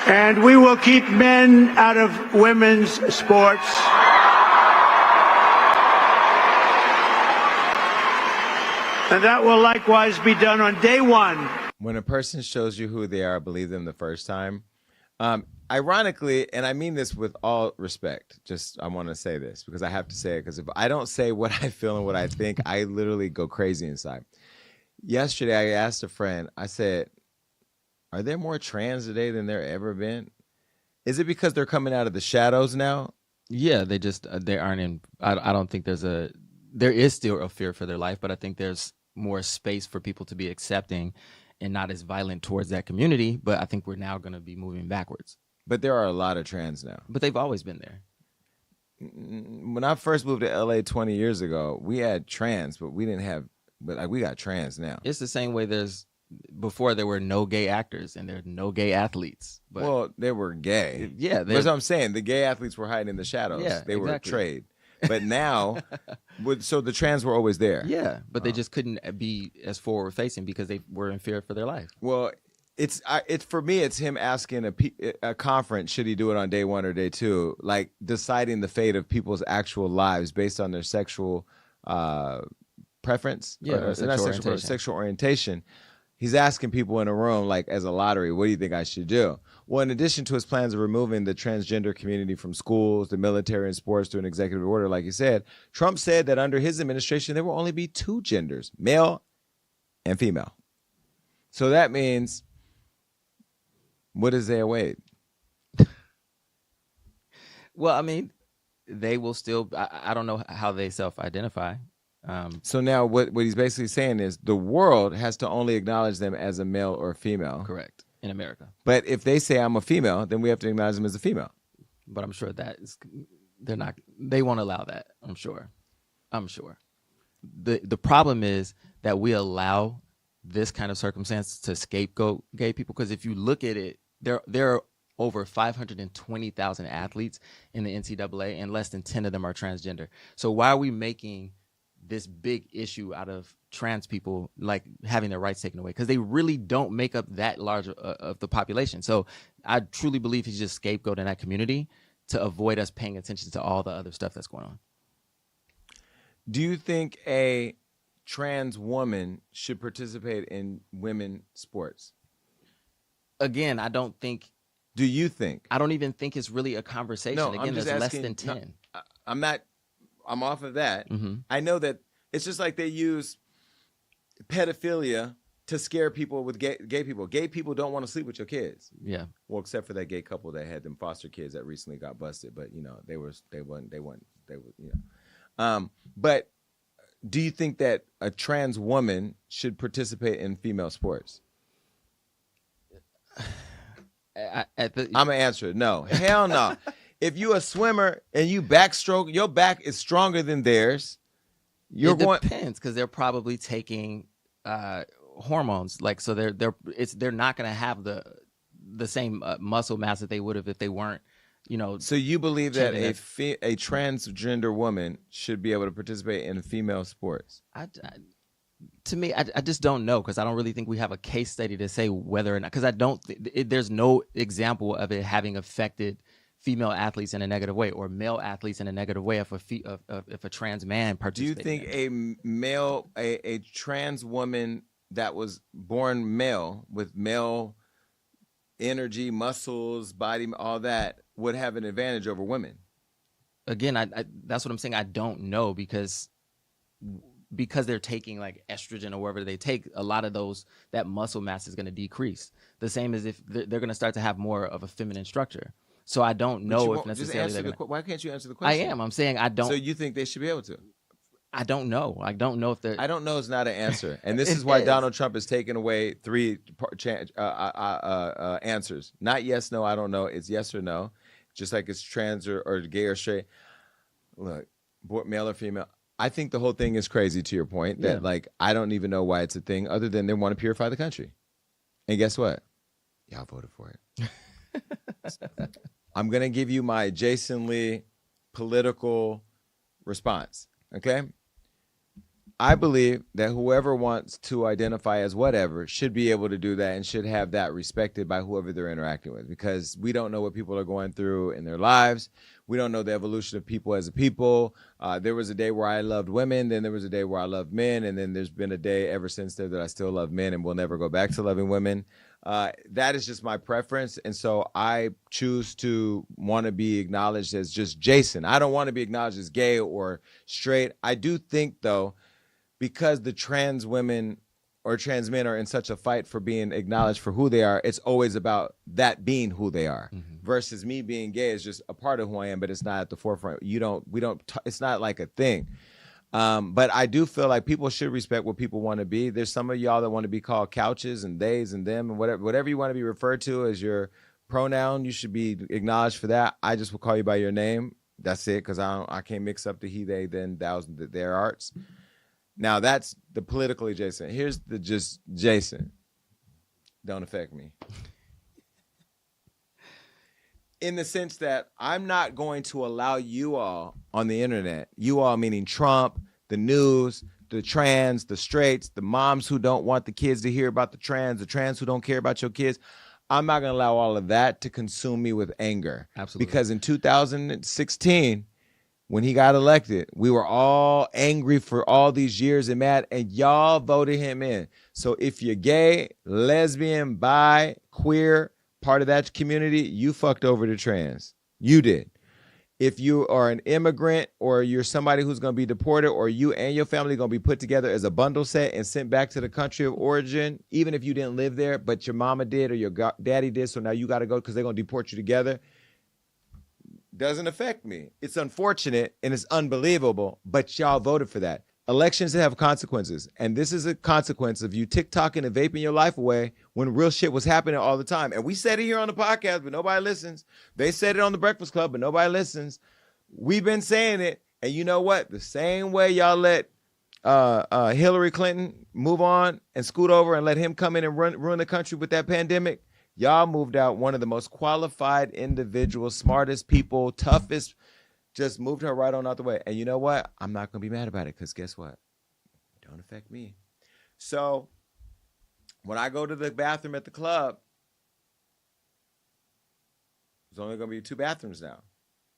And we will keep men out of women's sports. And that will likewise be done on day 1. When a person shows you who they are, believe them the first time. Ironically, and I mean this with all respect, I want to say this because I have to say it, because if I don't say what I feel and what I think, I literally go crazy inside. Yesterday, I asked a friend, I said, are there more trans today than there ever been? Is it because they're coming out of the shadows now? Yeah, they aren't in. I don't think there is still a fear for their life, but I think there's more space for people to be accepting and not as violent towards that community. But I think we're now going to be moving backwards. But there are a lot of trans now. But they've always been there. When I first moved to LA 20 years ago, we had trans, but we didn't have. But like, we got trans now. It's the same way before there were no gay actors and there were no gay athletes. But well, they were gay. Yeah. That's what I'm saying. The gay athletes were hiding in the shadows. Yeah, they were trade. But now, so the trans were always there. Yeah, but they just couldn't be as forward facing because they were in fear for their life. Well, it's for me, it's him asking a conference, should he do it on day 1 or day 2, like deciding the fate of people's actual lives based on their sexual preference. Yeah, sexual orientation. He's asking people in a room, like, as a lottery, what do you think I should do? Well, in addition to his plans of removing the transgender community from schools, the military, and sports through an executive order, like you said, Trump said that under his administration, there will only be 2 genders, male and female. So that means, what is there await? Well, I mean, they will still, I don't know how they self-identify. So now what he's basically saying is the world has to only acknowledge them as a male or female. Correct. in America. But if they say I'm a female, then we have to acknowledge them as a female. But I'm sure they won't allow that. I'm sure. The problem is that we allow this kind of circumstance to scapegoat gay people, because if you look at it, there are over 520,000 athletes in the NCAA, and less than 10 of them are transgender. So why are we making this big issue out of trans people, like having their rights taken away? Because they really don't make up that large of the population. So I truly believe he's just scapegoating that community to avoid us paying attention to all the other stuff that's going on. Do you think a trans woman should participate in women's sports? Again, I don't think. Do you think? I don't even think it's really a conversation. No, again, I'm just there's asking, less than 10. No, I'm off of that. Mm-hmm. I know that it's just like they use pedophilia to scare people with gay people. Gay people don't want to sleep with your kids. Yeah. Well, except for that gay couple that had them foster kids that recently got busted, but they were. But do you think that a trans woman should participate in female sports? I'm gonna answer it. No, hell no. If you a swimmer and you backstroke, your back is stronger than theirs. It depends, because they're probably taking hormones, like, so they're not going to have the same muscle mass that they would have if they weren't, So you believe that a transgender woman should be able to participate in female sports? To me, I just don't know, because I don't really think we have a case study to say whether or not, because I don't. There's no example of it having affected female athletes in a negative way, or male athletes in a negative way if a trans man participates. Do you think a trans woman that was born male with male energy, muscles, body, all that would have an advantage over women? Again, that's what I'm saying. I don't know, because they're taking like estrogen or whatever they take, a lot of that muscle mass is going to decrease. The same as if they're going to start to have more of a feminine structure. So I don't know if necessarily. Why can't you answer the question? I am. I'm saying I don't. So you think they should be able to? I don't know. I don't know if they're. I don't know is not an answer, and this is why Donald Trump has taken away 3 answers. Not yes, no, I don't know. It's yes or no, just like it's trans or gay or straight. Look, male or female. I think the whole thing is crazy. To your point, that like I don't even know why it's a thing, other than they want to purify the country. And guess what? Y'all voted for it. I'm gonna give you my Jason Lee political response. Okay. I believe that whoever wants to identify as whatever should be able to do that, and should have that respected by whoever they're interacting with, because we don't know what people are going through in their lives. We don't know the evolution of people as a people. There was a day where I loved women, then there was a day where I loved men, and then there's been a day ever since there that I still love men and will never go back to loving women. That is just my preference, and so I choose to want to be acknowledged as just Jason. I don't want to be acknowledged as gay or straight. I do think, though, because the trans women or trans men are in such a fight for being acknowledged for who they are, it's always about that being who they are. Mm-hmm. Versus me being gay is just a part of who I am, but it's not at the forefront. It's not like a thing. But I do feel like people should respect what people want to be. There's some of y'all that want to be called couches and theys and them and whatever you want to be referred to as your pronoun. You should be acknowledged for that. I just will call you by your name. That's it, because I can't mix up the he, they, them, thous, their arts. Now that's the politically Jason. Here's the just Jason. Don't affect me. In the sense that I'm not going to allow you all on the internet, you all meaning Trump, the news, the trans, the straights, the moms who don't want the kids to hear about the trans who don't care about your kids. I'm not going to allow all of that to consume me with anger. Absolutely. Because in 2016, when he got elected, we were all angry for all these years and mad, and y'all voted him in. So if you're gay, lesbian, bi, queer, part of that community, you fucked over the trans. You did. If you are an immigrant, or you're somebody who's going to be deported, or you and your family are going to be put together as a bundle set and sent back to the country of origin, even if you didn't live there, but your mama did or your daddy did, so now you got to go because they're going to deport you together, doesn't affect me. It's unfortunate and it's unbelievable, but y'all voted for that. elections have consequences. And this is a consequence of you TikToking and vaping your life away when real shit was happening all the time. And we said it here on the podcast, but nobody listens. They said it on the Breakfast Club, but nobody listens. We've been saying it. And you know what? The same way y'all let Hillary Clinton move on and scoot over and let him come in and ruin the country with that pandemic, y'all moved out one of the most qualified individuals, smartest people, toughest, just moved her right on out the way. And you know what? I'm not going to be mad about it because guess what? It don't affect me. So when I go to the bathroom at the club, there's only going to be 2 bathrooms now.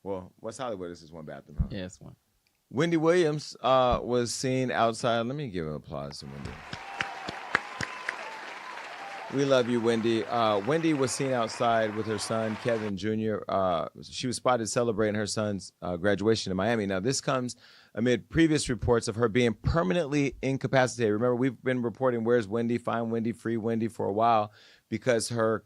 Well, West Hollywood, this is 1 bathroom, huh? Yeah, it's 1. Wendy Williams was seen outside. Let me give an applause to Wendy. We love you, Wendy. Wendy was seen outside with her son, Kevin Jr. She was spotted celebrating her son's graduation in Miami. Now, this comes amid previous reports of her being permanently incapacitated. Remember, we've been reporting Where's Wendy, Find Wendy, Free Wendy for a while because her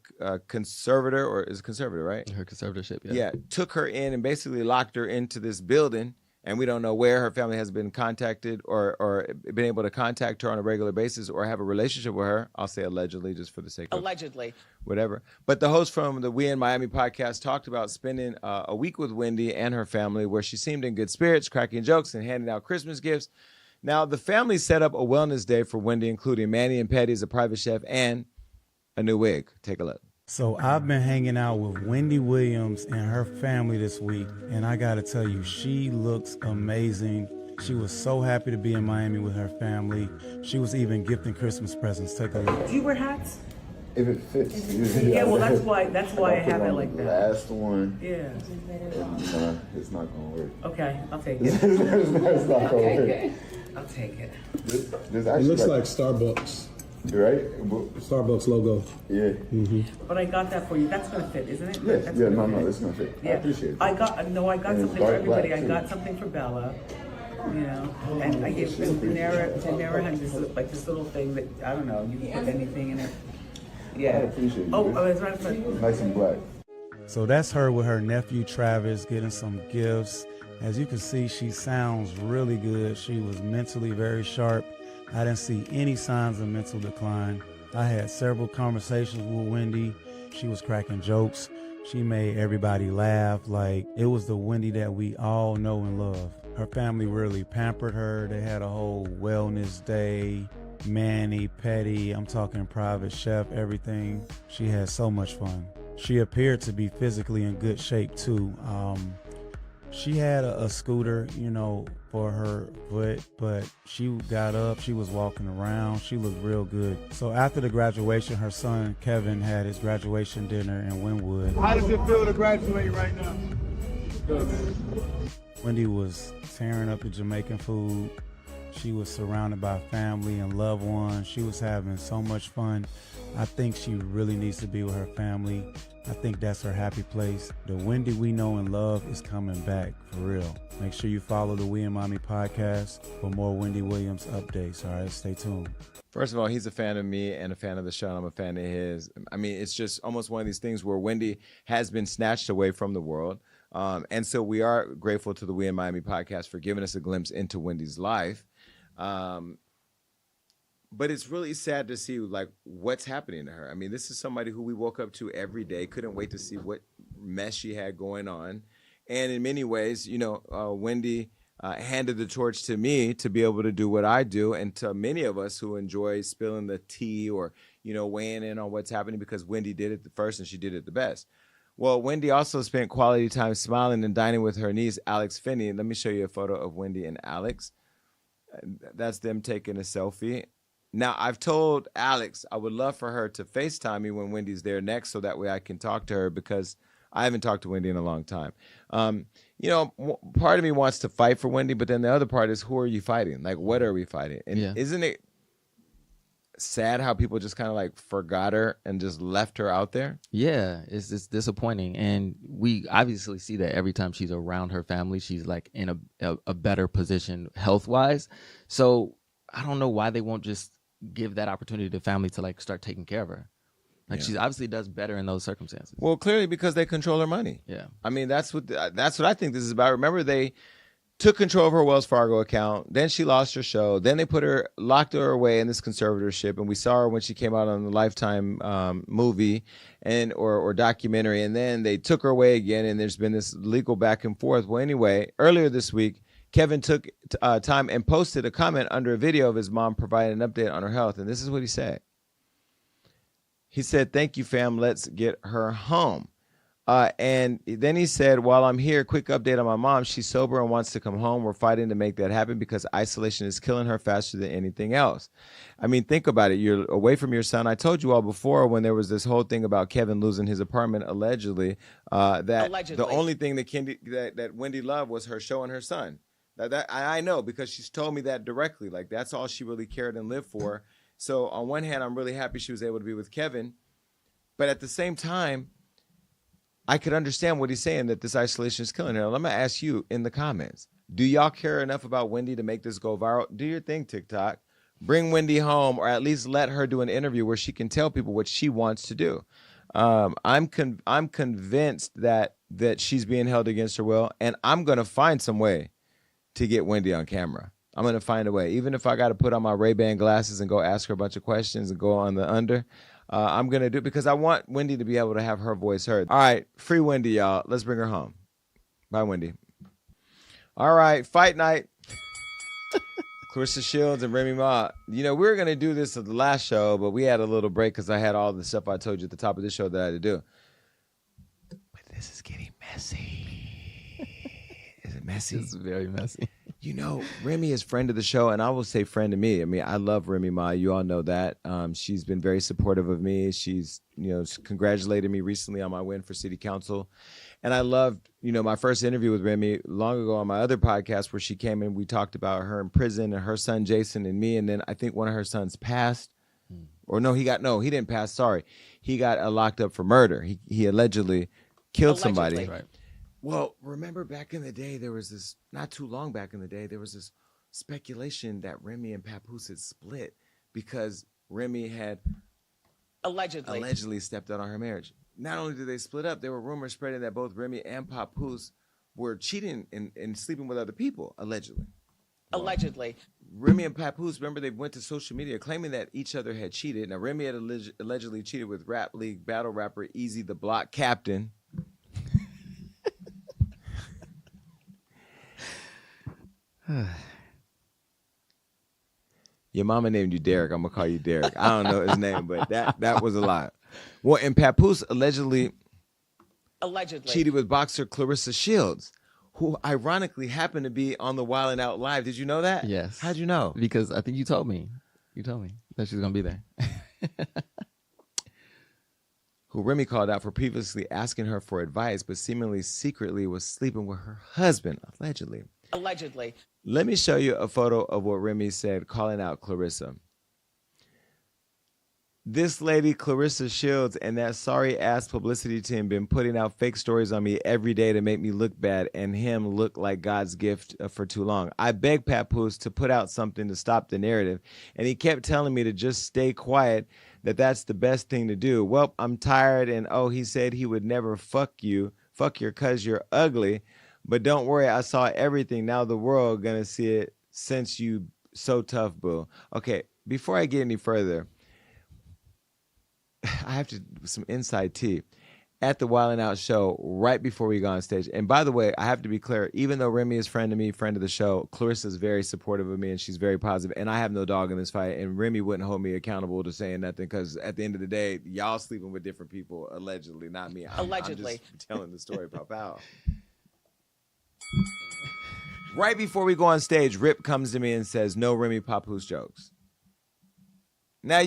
conservator, or is it conservator, right? Her conservatorship, yeah. Yeah, took her in and basically locked her into this building. And we don't know where her family has been contacted or been able to contact her on a regular basis or have a relationship with her. I'll say allegedly just for the sake of Allegedly. whatever. But the host from the We in Miami podcast talked about spending a week with Wendy and her family where she seemed in good spirits, cracking jokes and handing out Christmas gifts. Now, the family set up a wellness day for Wendy, including Manny and Petty as a private chef and a new wig. Take a look. So I've been hanging out with Wendy Williams and her family this week, and I gotta tell you, she looks amazing. She was so happy to be in Miami with her family. She was even gifting Christmas presents. Take a look. Do you wear hats? If it fits. Yeah, well, that's why I have it like that. Last one. Yeah. It's not gonna work. Okay, I'll take it. It's not gonna work. I'll take it. It looks like Starbucks. Right? Starbucks logo. Yeah. Mm-hmm. But I got that for you. That's gonna fit, isn't it? Yes. That's Yeah. No. It's gonna fit. Yeah. I appreciate it. I got And something it's for everybody. black, I too. got something for Bella. You know, and I gave Daenerys had this little thing that I don't know. You can put anything in it. Yeah. I appreciate it. Oh, it's right. Nice and black. So that's her with her nephew Travis getting some gifts. As you can see, she sounds really good. She was mentally very sharp. I didn't see any signs of mental decline. I had several conversations with Wendy. She was cracking jokes. She made everybody laugh. Like, it was the Wendy that we all know and love. Her family really pampered her. They had a whole wellness day. Manny, Petty, I'm talking private chef, everything. She had so much fun. She appeared to be physically in good shape too. She had a scooter, you know, for her foot, but she got up, she was walking around, she looked real good. So after the graduation, her son Kevin had his graduation dinner in Wynwood. How does it feel to graduate right now? Wendy was tearing up the Jamaican food. She was surrounded by family and loved ones. She was having so much fun. I think she really needs to be with her family. I think that's her happy place. The Wendy we know and love is coming back, for real. Make sure you follow the We and Mommy podcast for more Wendy Williams updates, all right? Stay tuned. First of all, he's a fan of me and a fan of the show. I'm a fan of his. I mean, it's just almost one of these things where Wendy has been snatched away from the world. And so we are grateful to the We and Miami podcast for giving us a glimpse into Wendy's life. But it's really sad to see like what's happening to her. I mean, this is somebody who we woke up to every day, couldn't wait to see what mess she had going on. And in many ways, you know, Wendy handed the torch to me to be able to do what I do, and to many of us who enjoy spilling the tea or, you know, weighing in on what's happening, because Wendy did it the first and she did it the best. Well, Wendy also spent quality time smiling and dining with her niece, Alex Finney. Let me show you a photo of Wendy and Alex. That's them taking a selfie. Now, I've told Alex I would love for her to FaceTime me when Wendy's there next, so that way I can talk to her, because I haven't talked to Wendy in a long time. You know, part of me wants to fight for Wendy, but then the other part is, who are you fighting? Like, what are we fighting? And Isn't it sad how people just kind of like forgot her and just left her out there? Yeah, it's disappointing. And we obviously see that every time she's around her family, she's like in a better position health-wise. So I don't know why they won't just give that opportunity to family to like start taking care of her. Like, she obviously does better in those circumstances. Well, clearly because they control her money. Yeah. I mean, that's what I think this is about. Remember, they took control of her Wells Fargo account. Then she lost her show. Then they locked her away in this conservatorship. And we saw her when she came out on the Lifetime movie or documentary. And then they took her away again. And there's been this legal back and forth. Well, anyway, earlier this week, Kevin took time and posted a comment under a video of his mom providing an update on her health. And this is what he said. He said, "Thank you, fam. Let's get her home." And then he said, "While I'm here, quick update on my mom. She's sober and wants to come home. We're fighting to make that happen because isolation is killing her faster than anything else." I mean, think about it. You're away from your son. I told you all before when there was this whole thing about Kevin losing his apartment, allegedly, the only thing that Wendy loved was her show and her son. That I know because she's told me that directly. Like, that's all she really cared and lived for. So on one hand, I'm really happy she was able to be with Kevin. But at the same time, I could understand what he's saying, that this isolation is killing her. And I'm going to ask you in the comments, do y'all care enough about Wendy to make this go viral? Do your thing, TikTok. Bring Wendy home, or at least let her do an interview where she can tell people what she wants to do. I'm convinced that she's being held against her will, and I'm going to find some way to get Wendy on camera. I'm going to find a way. Even if I got to put on my Ray-Ban glasses and go ask her a bunch of questions and go on the under, I'm going to do it because I want Wendy to be able to have her voice heard. All right, free Wendy, y'all. Let's bring her home. Bye, Wendy. All right, fight night. Claressa Shields and Remy Ma. You know, we were going to do this at the last show, but we had a little break because I had all the stuff I told you at the top of this show that I had to do. But this is getting messy. Is it messy? It's very messy. You know, Remy is friend of the show, and I will say friend to me. I mean, I love Remy Ma. You all know that. She's been very supportive of me. She's, congratulated me recently on my win for city council. And I loved, my first interview with Remy long ago on my other podcast where she came and we talked about her in prison and her son Jason and me. And then I think one of her sons passed. Or he didn't pass. Sorry. He got locked up for murder. He allegedly killed somebody. Right. Well, remember back in the day, there was this, not too long back in the day, there was this speculation that Remy and Papoose had split because Remy had allegedly stepped out on her marriage. Not only did they split up, there were rumors spreading that both Remy and Papoose were cheating and sleeping with other people, allegedly. Remy and Papoose, remember, they went to social media claiming that each other had cheated. Now, Remy had allegedly cheated with Rap League battle rapper Easy the Block Captain. Your mama named you Derek. I'm gonna call you Derek. I don't know his name, but that was a lie. Well, and Papoose allegedly cheated with boxer Claressa Shields, who ironically happened to be on the Wild 'N Out Live. Did you know that? Yes. How'd you know? Because I think you told me. You told me that she was gonna be there. Who Remy called out for previously asking her for advice, but seemingly secretly was sleeping with her husband, allegedly. Let me show you a photo of what Remy said, calling out Claressa. This lady, Claressa Shields, and that sorry-ass publicity team been putting out fake stories on me every day to make me look bad and him look like God's gift for too long. I begged Papoose to put out something to stop the narrative, and he kept telling me to just stay quiet, that's the best thing to do. Well, I'm tired, and he said he would never fuck your cuz you're ugly. But don't worry, I saw everything. Now the world gonna see it since you so tough, boo. Okay, before I get any further, I have to some inside tea. At the Wild 'N Out show, right before we go on stage. And by the way, I have to be clear, even though Remy is friend to me, friend of the show, Claressa is very supportive of me and she's very positive. And I have no dog in this fight. And Remy wouldn't hold me accountable to saying nothing because at the end of the day, y'all sleeping with different people, allegedly, not me. I'm just telling the story, Pop. Right before we go on stage, Rip comes to me and says, "No Remy Papoose jokes." Now,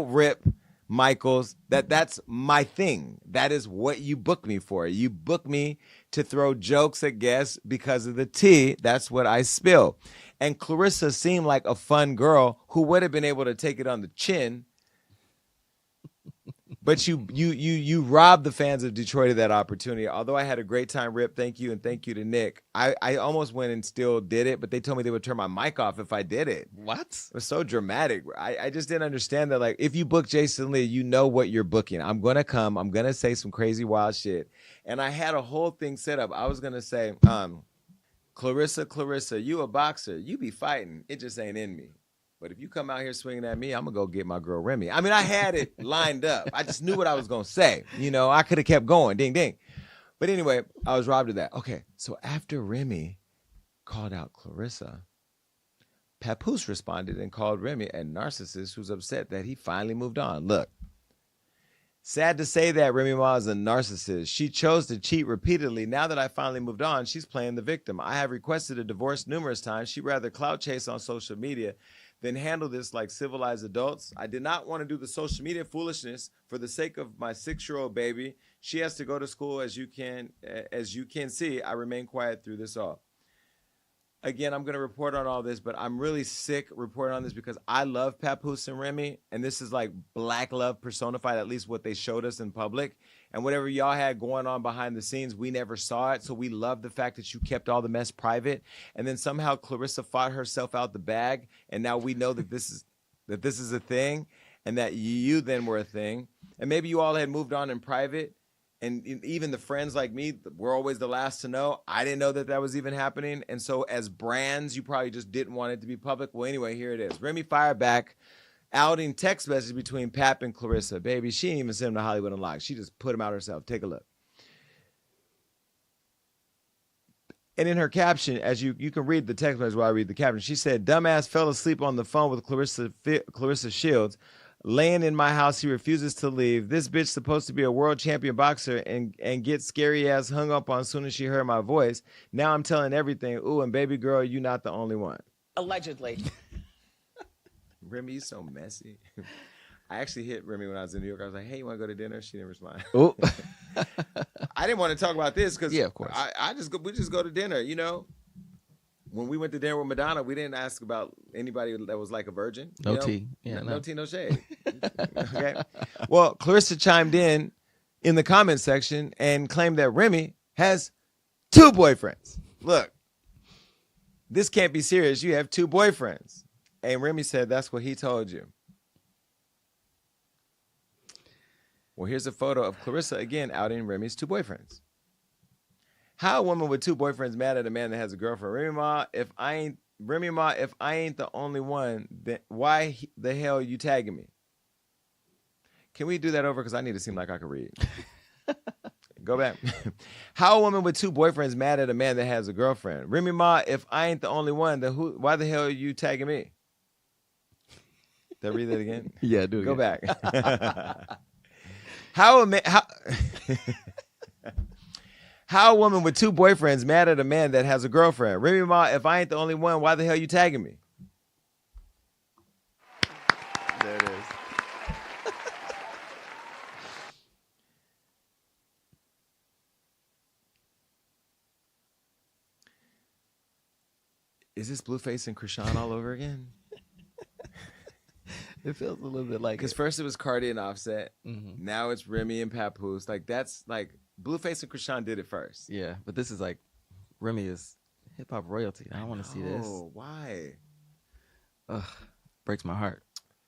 Rip Michaels, that's my thing. That is what you book me for. You book me to throw jokes at guests because of the tea. That's what I spill. And Claressa seemed like a fun girl who would have been able to take it on the chin. But you robbed the fans of Detroit of that opportunity. Although I had a great time, Rip, thank you, and thank you to Nick. I almost went and still did it, but they told me they would turn my mic off if I did it. What? It was so dramatic. I just didn't understand that. Like, if you book Jason Lee, you know what you're booking. I'm going to come. I'm going to say some crazy, wild shit. And I had a whole thing set up. I was going to say, Claressa, you a boxer. You be fighting. It just ain't in me. But if you come out here swinging at me, I'm going to go get my girl Remy. I mean, I had it lined up. I just knew what I was going to say. You know, I could have kept going. Ding, ding. But anyway, I was robbed of that. Okay, so after Remy called out Claressa, Papoose responded and called Remy a narcissist who's upset that he finally moved on. Look, sad to say that Remy Ma is a narcissist. She chose to cheat repeatedly. Now that I finally moved on, she's playing the victim. I have requested a divorce numerous times. She'd rather clout chase on social media than handle this like civilized adults. I did not want to do the social media foolishness for the sake of my 6-year-old baby. She has to go to school. As you can see, I remain quiet through this all. Again, I'm going to report on all this, but I'm really sick reporting on this because I love Papoose and Remy, and this is like black love personified, at least what they showed us in public. And whatever y'all had going on behind the scenes, we never saw it, so we love the fact that you kept all the mess private. And then somehow Claressa fought herself out the bag, and now we know that this is a thing, and that you then were a thing. And maybe you all had moved on in private, and even the friends like me, we're always the last to know. I didn't know that that was even happening. And so as brands, you probably just didn't want it to be public. Well, anyway, here it is. Remy fired back, outing text message between Pap and Claressa. Baby, she didn't even send him to Hollywood Unlocked. She just put him out herself. Take a look. And in her caption, as you can read the text message while I read the caption, she said, dumbass fell asleep on the phone with Claressa Shields. Laying in my house, he refuses to leave. This bitch supposed to be a world champion boxer and get scary ass hung up on as soon as she heard my voice. Now I'm telling everything. Ooh, and baby girl, you not the only one. Allegedly. Remy, you so messy. I actually hit Remy when I was in New York. I was like, hey, you want to go to dinner? She didn't respond. Ooh. I didn't want to talk about this because yeah, of course. we just go to dinner, you know? When we went to dinner with Madonna, we didn't ask about anybody that was like a virgin. No tea. Yeah, no tea, no shade. Okay. Well, Claressa chimed in the comment section and claimed that Remy has 2 boyfriends. Look, this can't be serious. You have 2 boyfriends. And Remy said that's what he told you. Well, here's a photo of Claressa again outing Remy's 2 boyfriends. How a woman with 2 boyfriends mad at a man that has a girlfriend? Remy Ma, if I ain't the only one, then why the hell you tagging me? Can we do that over? Because I need to seem like I can read. Go back. How a woman with 2 boyfriends mad at a man that has a girlfriend? Remy Ma, if I ain't the only one, then why the hell are you tagging me? Did I read that again? Yeah, do it. Go again. back. How a woman with 2 boyfriends mad at a man that has a girlfriend? Remy Ma, if I ain't the only one, why the hell you tagging me? There it is. Is this Blueface and Krishan all over again? It feels a little bit like because first it was Cardi and Offset. Mm-hmm. Now it's Remy and Papoose. Like that's like Blueface and Krishan did it first. Yeah, but this is like Remy is hip hop royalty. I don't want to see this. Oh, why? Ugh, breaks my heart.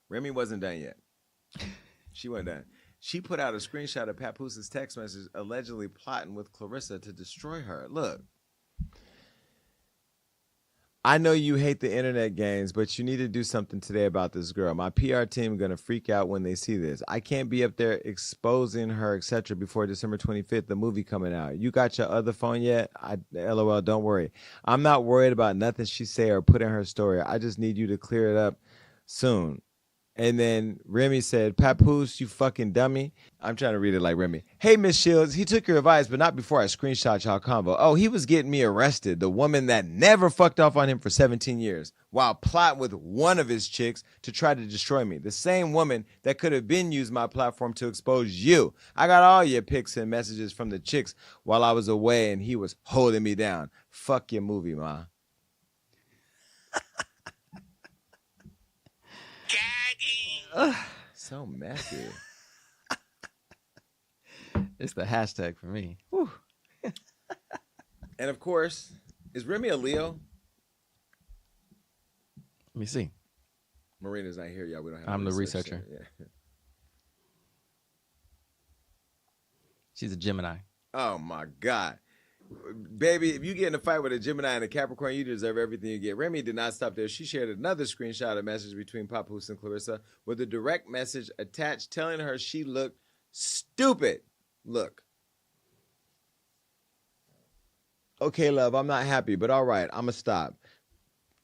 Remy wasn't done yet. She wasn't done. She put out a screenshot of Papoos's text message allegedly plotting with Claressa to destroy her. Look. I know you hate the internet games, but you need to do something today about this girl. My PR team going to freak out when they see this. I can't be up there exposing her, etc. before December 25th, the movie coming out. You got your other phone yet? LOL, don't worry. I'm not worried about nothing she say or put in her story. I just need you to clear it up soon. And then Remy said, Papoose, you fucking dummy. I'm trying to read it like Remy. Hey, Miss Shields, he took your advice, but not before I screenshot y'all convo. Oh, he was getting me arrested, the woman that never fucked off on him for 17 years, while plotting with one of his chicks to try to destroy me. The same woman that could have been used my platform to expose you. I got all your pics and messages from the chicks while I was away, and he was holding me down. Fuck your movie, ma. So messy. It's the hashtag for me. Whew. And of course, is Remy a Leo? Let me see. Marina's not here, y'all. We don't have. I'm the researcher. Yeah. She's a Gemini. Oh my God. baby, if you get in a fight with a Gemini and a Capricorn, you deserve everything you get. Remy did not stop there. She shared another screenshot of message between Papoose and Claressa with a direct message attached telling her she looked stupid. Look. Okay, love, I'm not happy, but all right, I'm going to stop.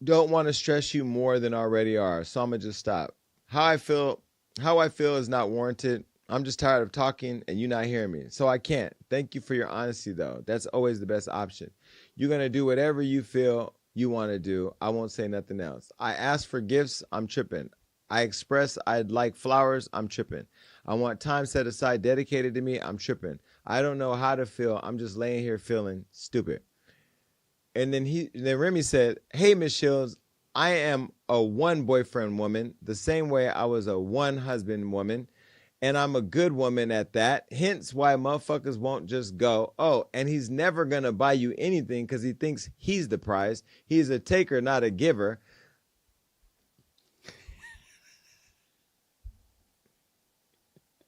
Don't want to stress you more than already are, so I'm going to just stop. How I feel is not warranted. I'm just tired of talking and you not hearing me, so I can't. Thank you for your honesty, though. That's always the best option. You're going to do whatever you feel you want to do. I won't say nothing else. I ask for gifts. I'm tripping. I express I'd like flowers. I'm tripping. I want time set aside dedicated to me. I'm tripping. I don't know how to feel. I'm just laying here feeling stupid. And then Remy said, hey, Miss Shields, I am a one boyfriend woman, the same way I was a one husband woman, and I'm a good woman at that. Hence why motherfuckers won't just go, oh, and he's never going to buy you anything because he thinks he's the prize. He's a taker, not a giver.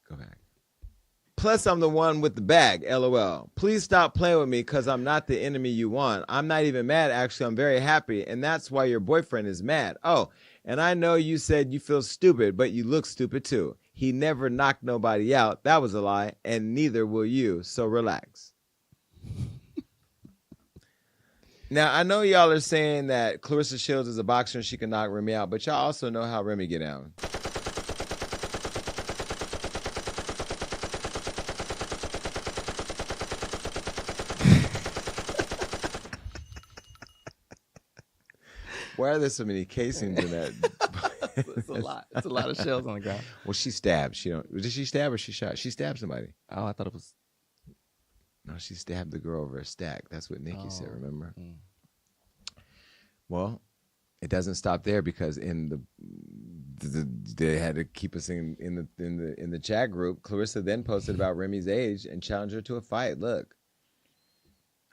Go back. Plus, I'm the one with the bag, LOL. Please stop playing with me because I'm not the enemy you want. I'm not even mad, actually. I'm very happy, and that's why your boyfriend is mad. Oh, and I know you said you feel stupid, but you look stupid too. He never knocked nobody out. That was a lie, and neither will you, so relax. Now, I know y'all are saying that Claressa Shields is a boxer and she can knock Remy out, but y'all also know how Remy get down. Why are there so many casings in that? It's a lot. It's a lot of shells on the ground. Well, she stabbed. Did she stab or she shot? She stabbed somebody. Oh, I thought it was. No, she stabbed the girl over a stack. That's what Nikki said. Remember? Well, it doesn't stop there because in they had to keep us in the chat group. Claressa then posted about Remy's age and challenged her to a fight. Look.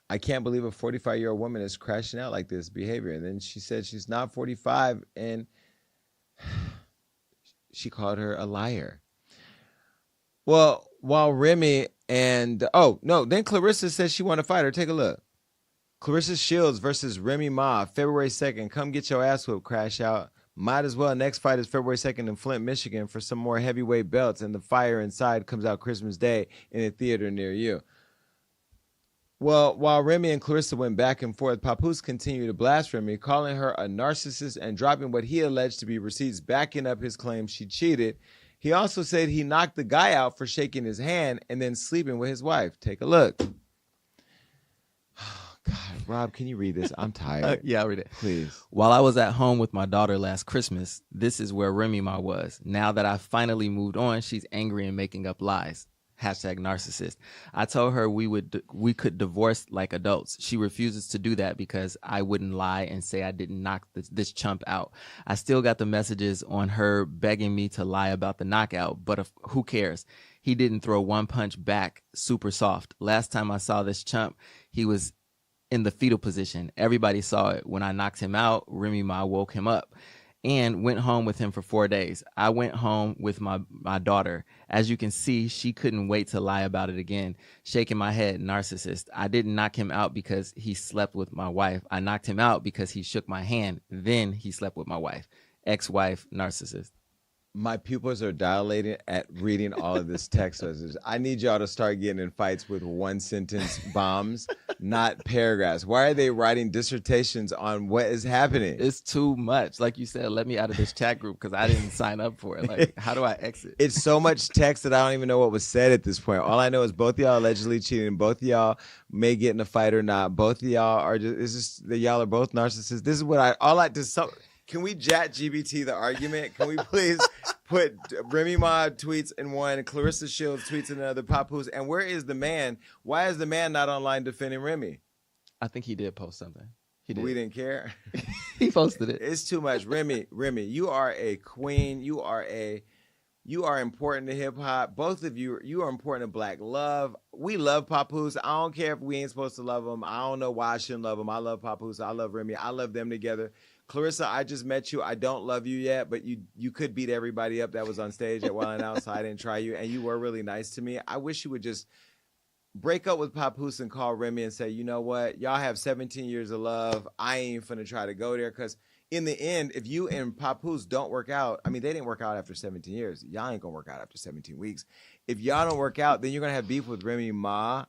I can't believe a 45-year-old woman is crashing out like this behavior. And then she said she's not 45, and she called her a liar. Well, while Remy and, then Claressa said she wanted to fight her. Take a look. Claressa Shields versus Remy Ma, February 2nd. Come get your ass whooped, crash out. Might as well. Next fight is February 2nd in Flint, Michigan for some more heavyweight belts, and The Fire Inside comes out Christmas Day in a theater near you. Well, while Remy and Claressa went back and forth, Papoose continued to blast Remy, calling her a narcissist and dropping what he alleged to be receipts backing up his claim she cheated. He also said he knocked the guy out for shaking his hand and then sleeping with his wife. Take a look. Oh, God, Rob, can you read this? I'm tired. Yeah, I'll read it. Please. While I was at home with my daughter last Christmas, this is where Remy Ma was. Now that I finally moved on, she's angry and making up lies. #narcissist. I told her we could divorce like adults. She refuses to do that because I wouldn't lie and say I didn't knock this chump out. I still got the messages on her begging me to lie about the knockout, but who cares? He didn't throw one punch back super soft. Last time I saw this chump, he was in the fetal position. Everybody saw it. When I knocked him out, Remy Ma woke him up and went home with him for 4 days. I went home with my daughter. As you can see, she couldn't wait to lie about it again. Shaking my head, narcissist. I didn't knock him out because he slept with my wife. I knocked him out because he shook my hand. Then he slept with my wife. Ex-wife, narcissist. My pupils are dilated at reading all of this text message. I need y'all to start getting in fights with one sentence bombs, not paragraphs. Why are they writing dissertations on what is happening? It's too much. Like you said, let me out of this chat group because I didn't sign up for it. Like, how do I exit? It's so much text that I don't even know what was said at this point. All I know is both of y'all allegedly cheating. Both of y'all may get in a fight or not. Both of y'all are y'all are both narcissists. This is what can we ChatGPT the argument? Can we please put Remy Ma tweets in one, Claressa Shields tweets in another, Papoose? And where is the man? Why is the man not online defending Remy? I think he did post something. He did. We didn't care. He posted it. It's too much. Remy, you are a queen. You are important to hip hop. Both of you are important to Black love. We love Papoose. I don't care if we ain't supposed to love him. I don't know why I shouldn't love him. I love Papoose. I love Remy. I love them together. Claressa, I just met you. I don't love you yet, but you could beat everybody up that was on stage at Wild 'N Out, so I didn't try you, and you were really nice to me. I wish you would just break up with Papoose and call Remy and say, you know what? Y'all have 17 years of love. I ain't finna try to go there. Because in the end, if you and Papoose don't work out, I mean, they didn't work out after 17 years. Y'all ain't gonna work out after 17 weeks. If y'all don't work out, then you're gonna have beef with Remy Ma.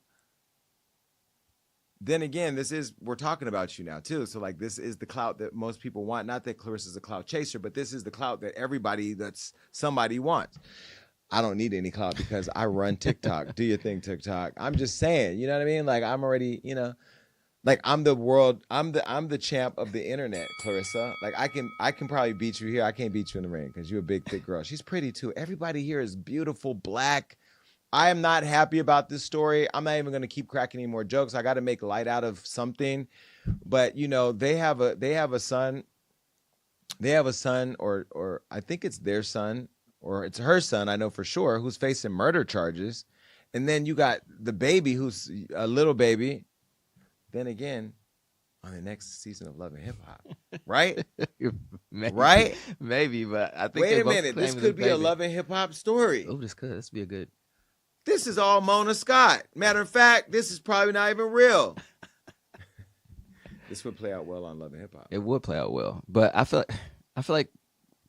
Then again, we're talking about you now too. So like, this is the clout that most people want. Not that Clarissa's a clout chaser, but this is the clout that everybody that's somebody wants. I don't need any clout because I run TikTok. Do your thing, TikTok. I'm just saying, you know what I mean? Like I'm already, like I'm the champ of the internet, Claressa. Like I can probably beat you here. I can't beat you in the ring because you're a big, thick girl. She's pretty too. Everybody here is beautiful, black. I am not happy about this story. I'm not even going to keep cracking any more jokes. I got to make light out of something. But they have a son. They have a son, or I think it's their son, or it's her son, I know for sure, who's facing murder charges. And then you got the baby who's a little baby. Then again, on the next season of Love and Hip Hop, right? Maybe, right? Maybe, but I think wait a minute. This could be a Love and Hip Hop story. Oh, this could. This would be a good. This is all Mona Scott. Matter of fact, this is probably not even real. This would play out well on Love and Hip Hop. It would play out well, but I feel like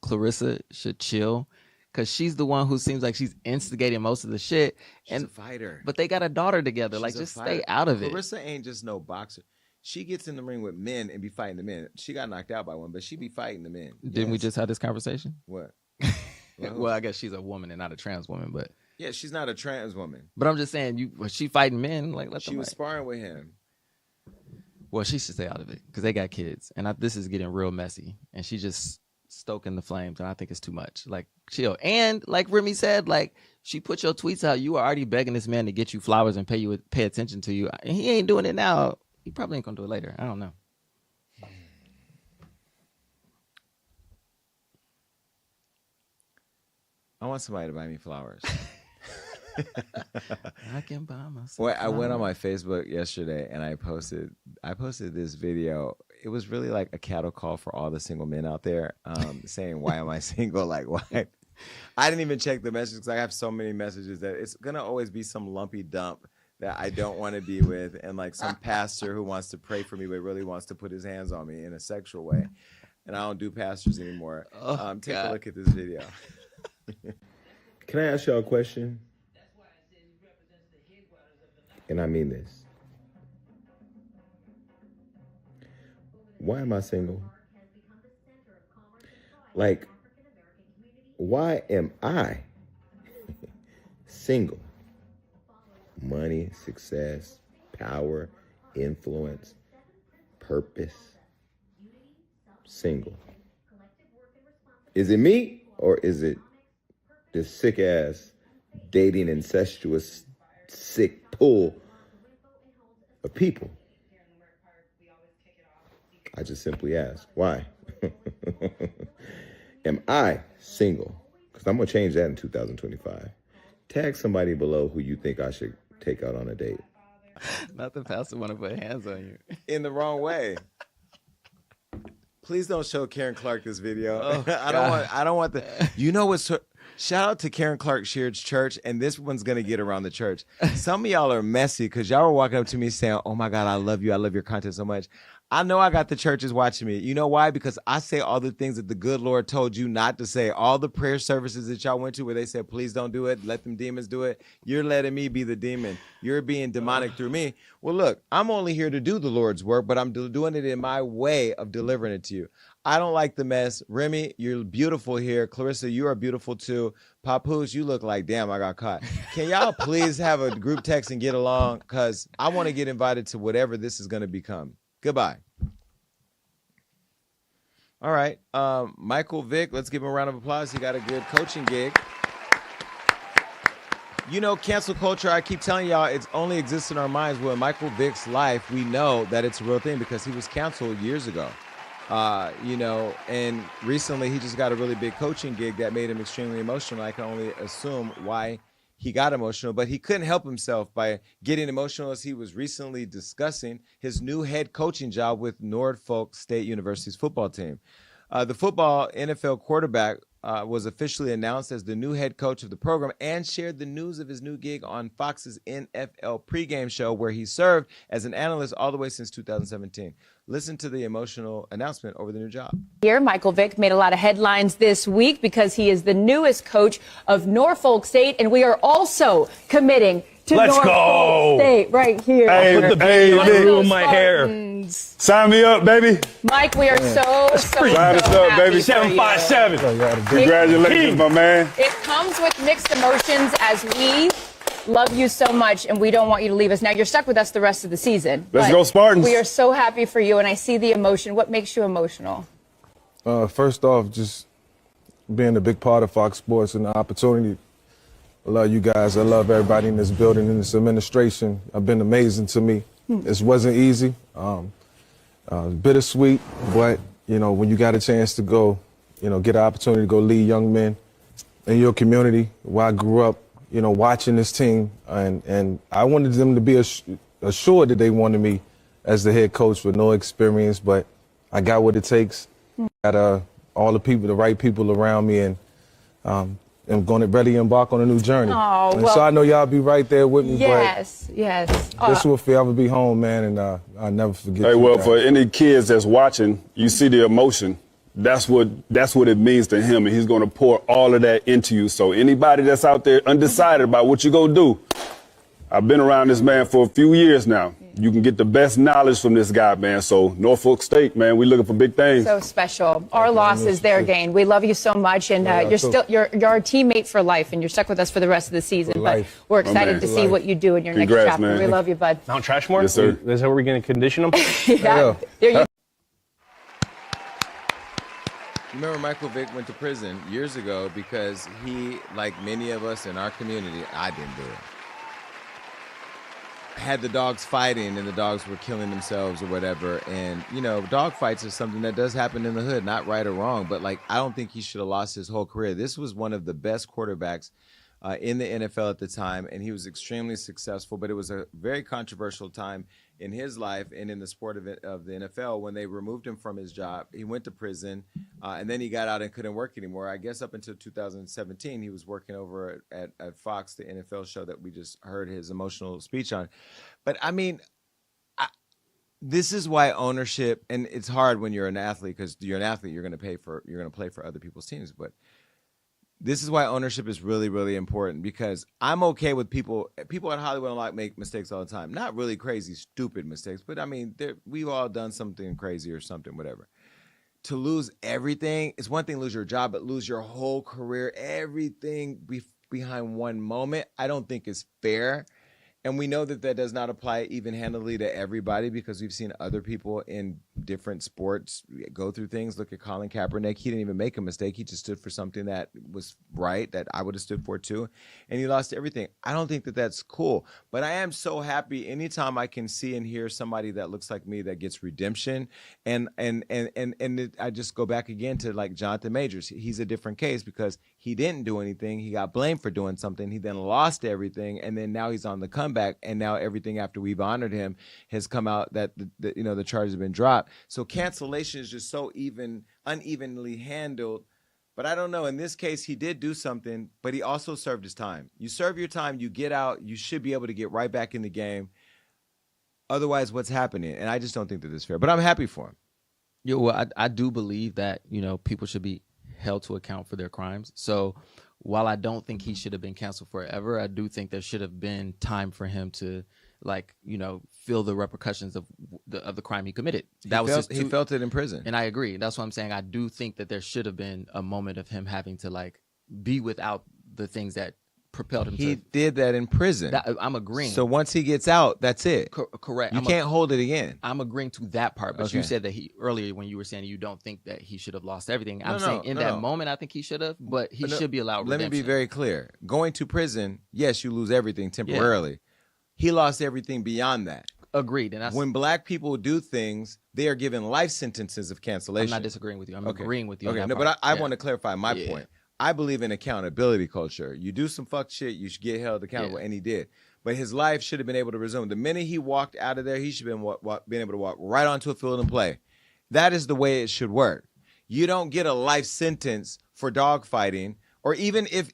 Claressa should chill because she's the one who seems like she's instigating most of the shit. She's a fighter, but they got a daughter together. She's like, a just fighter. stay out of it. Claressa ain't just no boxer. She gets in the ring with men and be fighting the men. She got knocked out by one, but she be fighting the men. Didn't we just have this conversation? What? Well, I guess she's a woman and not a trans woman, but yeah, she's not a trans woman. But I'm just saying, was she fighting men? Like, she was sparring with him. Well, she should stay out of it because they got kids, and this is getting real messy. And she's just stoking the flames, and I think it's too much. Like, chill. And like Remy said, like she put your tweets out. You were already begging this man to get you flowers and pay attention to you, and he ain't doing it now. He probably ain't gonna do it later. I don't know. I want somebody to buy me flowers. I can buy myself. Well, I went on my Facebook yesterday and I posted this video. It was really like a cattle call for all the single men out there, saying, "Why am I single?" Like, why? I didn't even check the messages because I have so many messages that it's gonna always be some lumpy dump that I don't want to be with, and like some pastor who wants to pray for me but really wants to put his hands on me in a sexual way. And I don't do pastors anymore. Take a look at this video. Can I ask y'all a question? And I mean this. Why am I single? Like, why am I single? Money, success, power, influence, purpose. Single. Is it me or is it this sick ass dating incestuous sick pool of people? I just simply ask, why? Am I single? Because I'm going to change that in 2025. Tag somebody below who you think I should take out on a date. Not the pastor want to put hands on you. In the wrong way. Please don't show Karen Clark this video. Oh, I don't want the. You know what's. Shout out to Karen Clark Sheard's church, and this one's gonna get around the church. Some of y'all are messy because y'all were walking up to me saying, "Oh my God, I love you. I love your content so much." I know I got the churches watching me. You know why? Because I say all the things that the good Lord told you not to say. All the prayer services that y'all went to where they said, please don't do it. Let them demons do it. You're letting me be the demon. You're being demonic through me. Well, look, I'm only here to do the Lord's work, but I'm doing it in my way of delivering it to you. I don't like the mess. Remy, you're beautiful here. Claressa, you are beautiful too. Papoose, you look like, damn, I got caught. Can y'all please have a group text and get along? Because I want to get invited to whatever this is going to become. Goodbye. All right. Michael Vick, let's give him a round of applause. He got a good coaching gig. You know, cancel culture, I keep telling y'all, it's only exists in our minds. Well, in Michael Vick's life, we know that it's a real thing because he was canceled years ago. You know, and recently he just got a really big coaching gig that made him extremely emotional. I can only assume why he got emotional, but he couldn't help himself by getting emotional as he was recently discussing his new head coaching job with Norfolk State University's football team. The football NFL quarterback was officially announced as the new head coach of the program and shared the news of his new gig on Fox's NFL pregame show, where he served as an analyst all the way since 2017. Listen to the emotional announcement over the new job. Here, Michael Vick made a lot of headlines this week because he is the newest coach of Norfolk State, and we are also committing to Norfolk State right here. Hey, Vic, my hair. Sign me up, baby. Mike, we are so Sign us up, baby. 757. Congratulations, my man. It comes with mixed emotions as we love you so much, and we don't want you to leave us. Now, you're stuck with us the rest of the season. Let's go, Spartans. We are so happy for you, and I see the emotion. What makes you emotional? First off, just being a big part of Fox Sports and the opportunity. I love you guys. I love everybody in this building and this administration. Have been amazing to me. This wasn't easy. Bittersweet, but, when you got a chance to go, get an opportunity to go lead young men in your community, where I grew up, watching this team, and I wanted them to be assured that they wanted me as the head coach with no experience, but I got what it takes. Got all the right people around me, and I'm going to ready to embark on a new journey. Oh, and so I know y'all be right there with me. Yes. This will forever be home, man, and I'll never forget. Hey, you well, guys. for any kids that's watching, you see the emotion. That's what it means to him, and he's going to pour all of that into you. So anybody that's out there undecided about what you're going to do, I've been around this man for a few years now. You can get the best knowledge from this guy, man. So Norfolk State, man, we're looking for big things. So special. Our loss is their gain. We love you so much, and you're a teammate for life, and you're stuck with us for the rest of the season. But we're excited to see what you do in your next chapter. Man. We love you, bud. Mount Trashmore? Yes, sir. Is that where we're going to condition them? Yeah. There you Remember, Michael Vick went to prison years ago because he, like many of us in our community, I didn't do it, had the dogs fighting and the dogs were killing themselves or whatever. And, dog fights is something that does happen in the hood, not right or wrong. But, I don't think he should have lost his whole career. This was one of the best quarterbacks in the NFL at the time, and he was extremely successful. But it was a very controversial time in his life and in the sport of the NFL when they removed him from his job. He went to prison, and then he got out and couldn't work anymore. I guess up until 2017, he was working over at Fox, the NFL show that we just heard his emotional speech on. But, this is why ownership, and it's hard when you're an athlete, because you're an athlete, you're going to play for other people's teams. But this is why ownership is really, really important, because I'm okay with people at Hollywood make mistakes all the time. Not really crazy, stupid mistakes, but we've all done something crazy or something, whatever. To lose everything, it's one thing to lose your job, but lose your whole career, everything behind one moment, I don't think is fair. And we know that does not apply even-handedly to everybody, because we've seen other people in different sports go through things. Look at Colin Kaepernick. He didn't even make a mistake. He just stood for something that was right, that I would have stood for too. And he lost everything. I don't think that's cool. But I am so happy anytime I can see and hear somebody that looks like me that gets redemption. And I just go back again to Jonathan Majors. He's a different case because he didn't do anything. He got blamed for doing something. He then lost everything. And then now he's on the comeback. And now everything after we've honored him has come out that the charges have been dropped. So cancellation is just so unevenly handled. But I don't know. In this case, he did do something, but he also served his time. You serve your time, you get out, you should be able to get right back in the game. Otherwise, what's happening? And I just don't think that this is fair. But I'm happy for him. I do believe that, people should be held to account for their crimes. So while I don't think he should have been canceled forever, I do think there should have been time for him to, feel the repercussions of the crime he committed. He felt it in prison. And I agree. That's what I'm saying. I do think that there should have been a moment of him having to, be without the things that propelled him. He did that in prison. I'm agreeing. So once he gets out, that's it. Correct. You can't hold it again. I'm agreeing to that part. But you said that earlier when you were saying you don't think that he should have lost everything. I'm saying in that moment I think he should have, but he should be allowed redemption. Let me be very clear. Going to prison, yes, you lose everything temporarily. Yeah. He lost everything beyond that. Agreed. And when black people do things, they are given life sentences of cancellation. I'm not disagreeing with you. I'm agreeing with you. Okay, but I want to clarify my point. I believe in accountability culture. You do some fuck shit, you should get held accountable, and he did. But his life should have been able to resume. The minute he walked out of there, he should have been able to walk right onto a field and play. That is the way it should work. You don't get a life sentence for dog fighting, or even if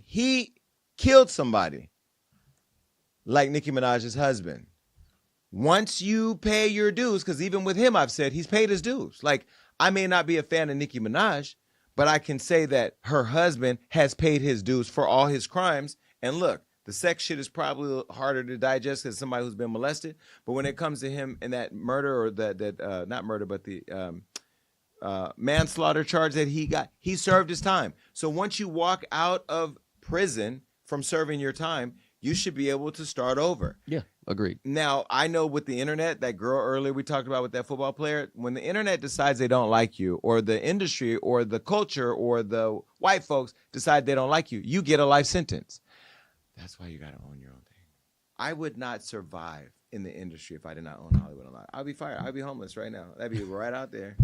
he killed somebody, like Nicki Minaj's husband, once you pay your dues, because even with him, I've said he's paid his dues. Like, I may not be a fan of Nicki Minaj, but I can say that her husband has paid his dues for all his crimes. And look, the sex shit is probably harder to digest as somebody who's been molested. But when it comes to him and that murder, or that not murder, but the manslaughter charge that he got, he served his time. So once you walk out of prison from serving your time, you should be able to start over. Yeah, agreed. Now, I know with the internet, that girl earlier we talked about with that football player, when the internet decides they don't like you, or the industry or the culture or the white folks decide they don't like you, you get a life sentence. That's why you got to own your own thing. I would not survive in the industry if I did not own Hollywood Unlocked. I'd be fired. I'd be homeless right now. That'd be right out there.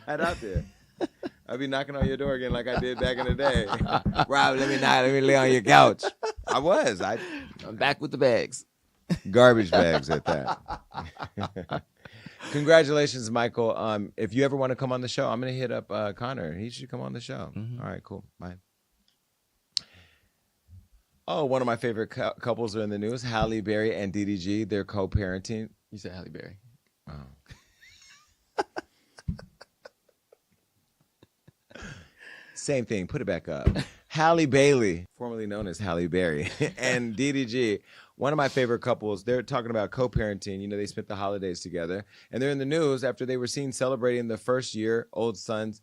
Right out there. I'd be knocking on your door again like I did back in the day. Rob, let me lay on your couch. I was. I'm back with the bags. Garbage bags at that. Congratulations, Michael. If you ever want to come on the show, I'm going to hit up Connor. He should come on the show. Mm-hmm. All right, cool. Bye. Oh, one of my favorite couples are in the news. Halle Berry and DDG. They're co-parenting. You said Halle Berry. Oh. Same thing. Put it back up. Halle Bailey, formerly known as Halle Berry, and DDG, one of my favorite couples. They're talking about co-parenting. You know, they spent the holidays together, and they're in the news after they were seen celebrating the first-year-old son's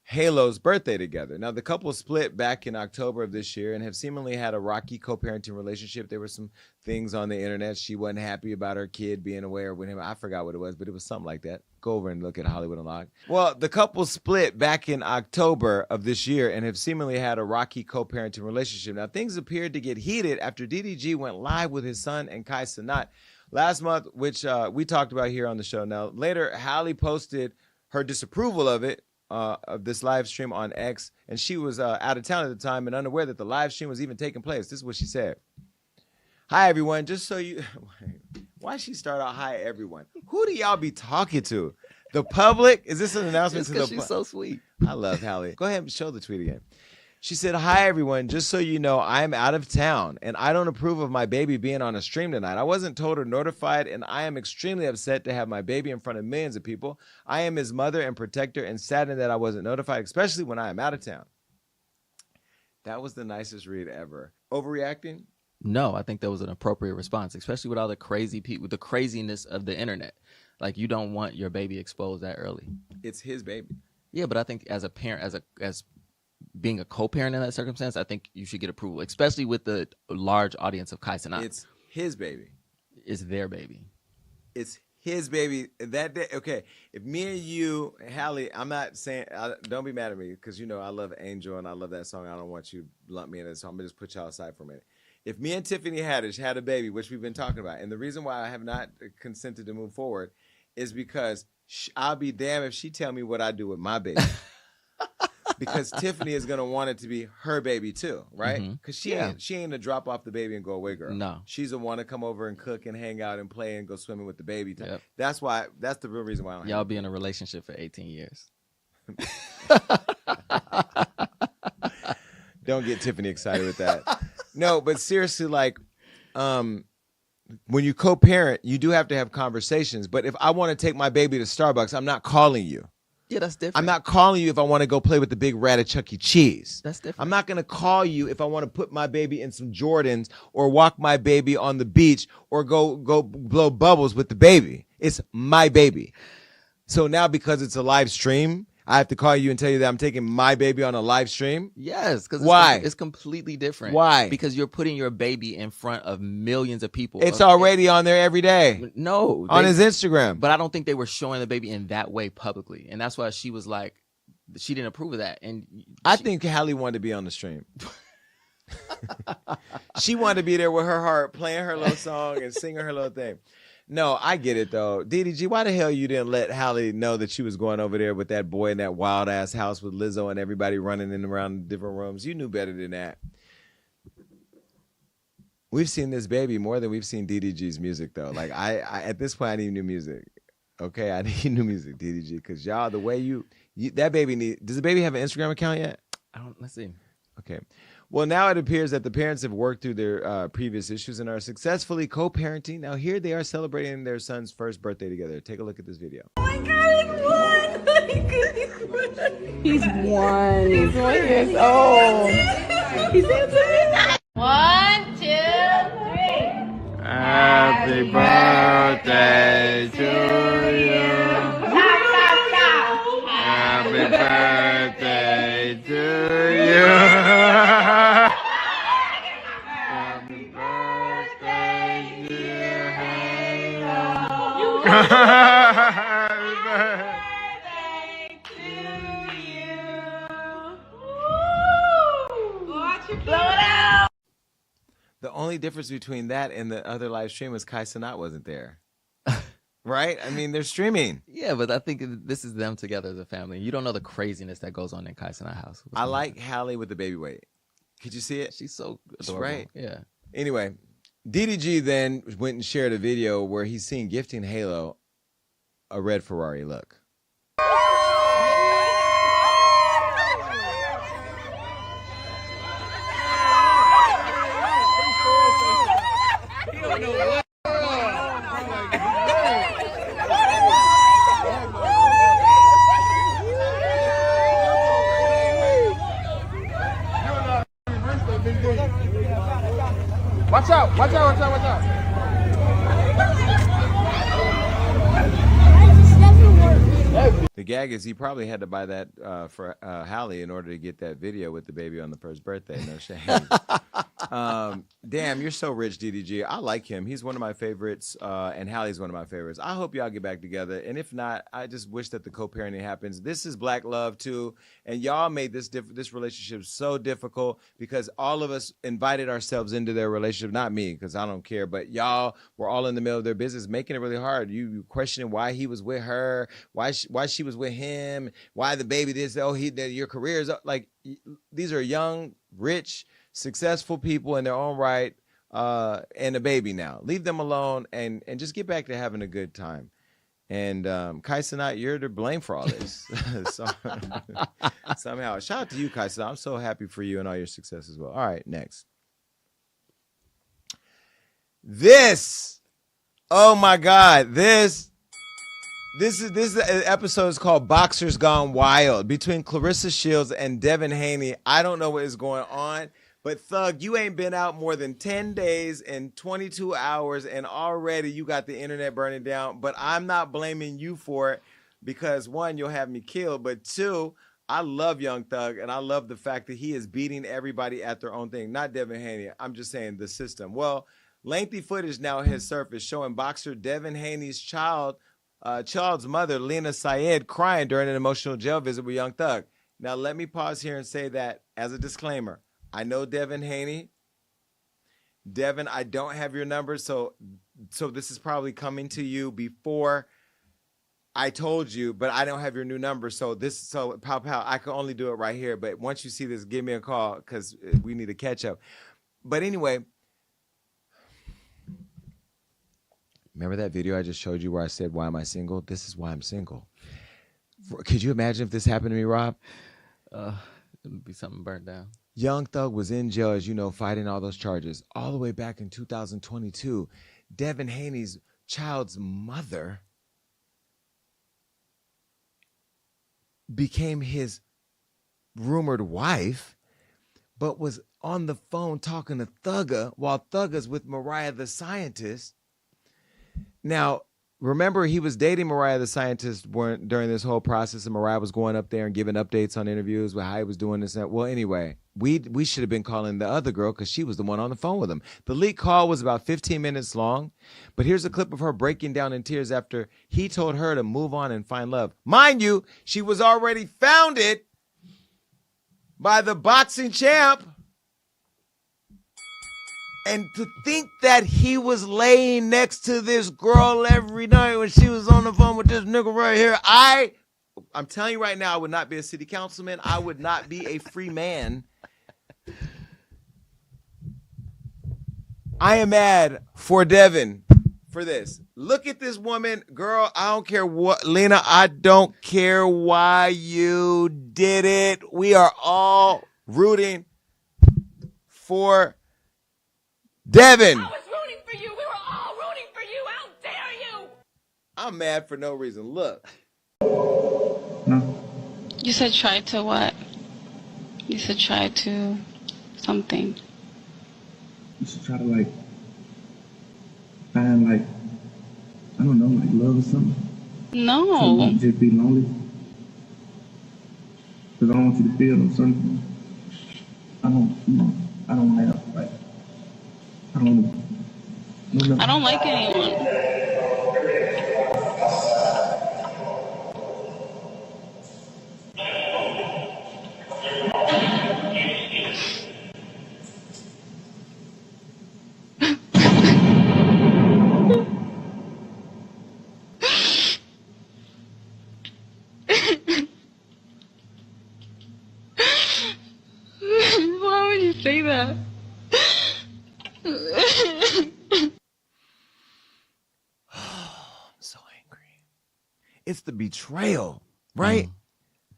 Halo's birthday together. Now, the couple split back in October of this year and have seemingly had a rocky co-parenting relationship. There were some things on the internet. She wasn't happy about her kid being away or with him. I forgot what it was, but it was something like that. Go over and look at Hollywood Unlocked. Well, the couple split back in October of this year and have seemingly had a rocky co-parenting relationship. Now, things appeared to get heated after DDG went live with his son and Kai Cenat last month, which we talked about here on the show. Now, later, Halle posted her disapproval of it, of this live stream on X, and she was out of town at the time and unaware that the live stream was even taking place. This is what she said. Hi, everyone. Just so you... Why she start out, hi, everyone? Who do y'all be talking to? The public? Is this an announcement to the public? She's so sweet. I love Halle. Go ahead and show the tweet again. She said, hi, everyone. Just so you know, I'm out of town, and I don't approve of my baby being on a stream tonight. I wasn't told or notified, and I am extremely upset to have my baby in front of millions of people. I am his mother and protector, and saddened that I wasn't notified, especially when I am out of town. That was the nicest read ever. Overreacting? No, I think that was an appropriate response, especially with all the crazy people, with the craziness of the internet. Like, you don't want your baby exposed that early. It's his baby. Yeah, but I think as a parent, as being a co-parent in that circumstance, I think you should get approval, especially with the large audience of Kai Cenat. It's his baby. It's their baby. It's his baby. That day, okay. If me and you, Halle, I'm not saying, don't be mad at me, because you know I love Angel and I love that song. I don't want you to lump me in it, so I'm gonna just put y'all aside for a minute. If me and Tiffany Haddish had a baby, which we've been talking about, and the reason why I have not consented to move forward is because I'll be damned if she tell me what I do with my baby. Because Tiffany is gonna want it to be her baby too, right? Because she ain't a drop off the baby and go away girl. No, she's a want to come over and cook and hang out and play and go swimming with the baby. Yep. That's the real reason why I don't y'all be in a relationship for 18 years. Don't get Tiffany excited with that. No, but seriously, like, when you co-parent, you do have to have conversations. But if I want to take my baby to Starbucks, I'm not calling you. Yeah, that's different. I'm not calling you if I want to go play with the big rat at Chuck E. Cheese. That's different. I'm not going to call you if I want to put my baby in some Jordans or walk my baby on the beach or go blow bubbles with the baby. It's my baby. So now because it's a live stream, I have to call you and tell you that I'm taking my baby on a live stream? Yes. Because why? It's completely different. Why? Because you're putting your baby in front of millions of people. It's already on there every day. No. On his Instagram. But I don't think they were showing the baby in that way publicly. And that's why she was like, she didn't approve of that. And I think Halle wanted to be on the stream. She wanted to be there with her heart, playing her little song and singing her little thing. No, I get it, though. DDG, why the hell you didn't let Halle know that she was going over there with that boy in that wild-ass house with Lizzo and everybody running in around different rooms? You knew better than that. We've seen this baby more than we've seen DDG's music, though. Like, I at this point, I need new music. Okay, I need new music, DDG, because y'all, the way you that baby does the baby have an Instagram account yet? Let's see. Okay. Well, now it appears that the parents have worked through their previous issues and are successfully co-parenting. Now here they are celebrating their son's first birthday together. Take a look at this video. Oh my God, he's one. He's 1 years old. He's answering. 1, 2, 3. Happy birthday to you. Happy birthday to you. Happy birthday, dear Halo. Happy birthday to you. Watch it blow it out. The only difference between that and the other live stream was Kai Cenat wasn't there. Right? I mean, they're streaming. Yeah, but I think this is them together as a family. You don't know the craziness that goes on in Kai Cenat's house. I like Halle with the baby weight. Could you see it? She's so She's adorable. right. Yeah. Anyway, DDG then went and shared a video where he's seen gifting Halo a red Ferrari look. Watch out, watch out, watch out, watch out. The gag is he probably had to buy that for Halle in order to get that video with the baby on the first birthday. No shame. Damn, you're so rich, DDG. I like him. He's one of my favorites, and Halle's one of my favorites. I hope y'all get back together. And if not, I just wish that the co-parenting happens. This is black love too, and y'all made this relationship so difficult because all of us invited ourselves into their relationship. Not me, because I don't care, but y'all were all in the middle of their business, making it really hard. You questioning why he was with her, why she was with him, why the baby this, your career is up. Like, these are young, rich, successful people in their own right, and a baby now. Leave them alone and just get back to having a good time. And Kai Cenat, you're to blame for all this. Somehow. Shout out to you, Kai Cenat. I'm so happy for you and all your success as well. All right, next. This, oh my God, this episode is called Boxers Gone Wild between Claressa Shields and Devin Haney. I don't know what is going on, but Thug, you ain't been out more than 10 days and 22 hours, and already you got the internet burning down. But I'm not blaming you for it because, one, you'll have me killed, but two, I love Young Thug, and I love the fact that he is beating everybody at their own thing. Not Devin Haney. I'm just saying the system. Well, lengthy footage now has surfaced showing boxer Devin Haney's child's mother, Lena Syed, crying during an emotional jail visit with Young Thug. Now, let me pause here and say that as a disclaimer. I know Devin Haney. Devin, I don't have your number, so this is probably coming to you before I told you, but I don't have your new number. So pow, I can only do it right here. But once you see this, give me a call because we need to catch up. But anyway, remember that video I just showed you where I said, why am I single? This is why I'm single. Could you imagine if this happened to me, Rob? It would be something burnt down. Young Thug was in jail, as you know, fighting all those charges all the way back in 2022. Devin Haney's child's mother became his rumored wife, but was on the phone talking to Thugger while Thugger's with Mariah the Scientist. Now, remember, he was dating Mariah the Scientist during this whole process, and Mariah was going up there and giving updates on interviews with how he was doing this and that. Well, anyway, we should have been calling the other girl because she was the one on the phone with him. The leaked call was about 15 minutes long, but here's a clip of her breaking down in tears after he told her to move on and find love. Mind you, she was already founded by the boxing champ. And to think that he was laying next to this girl every night when she was on the phone with this nigga right here, I'm telling you right now, I would not be a city councilman. I would not be a free man. I am mad for Devin for this. Look at this woman, girl. I don't care what, Lena. I don't care why you did it. We are all rooting for Devin. I was rooting for you. We were all rooting for you. How dare you? I'm mad for no reason. Look. You said try to what? You said try to something. You should try to like find like, I don't know, like love or something. No. So you just be lonely. Cause I don't want you to feel those certain things. I don't have like, I don't. I don't like anyone. Why would you say that? I'm so angry. It's the betrayal, right?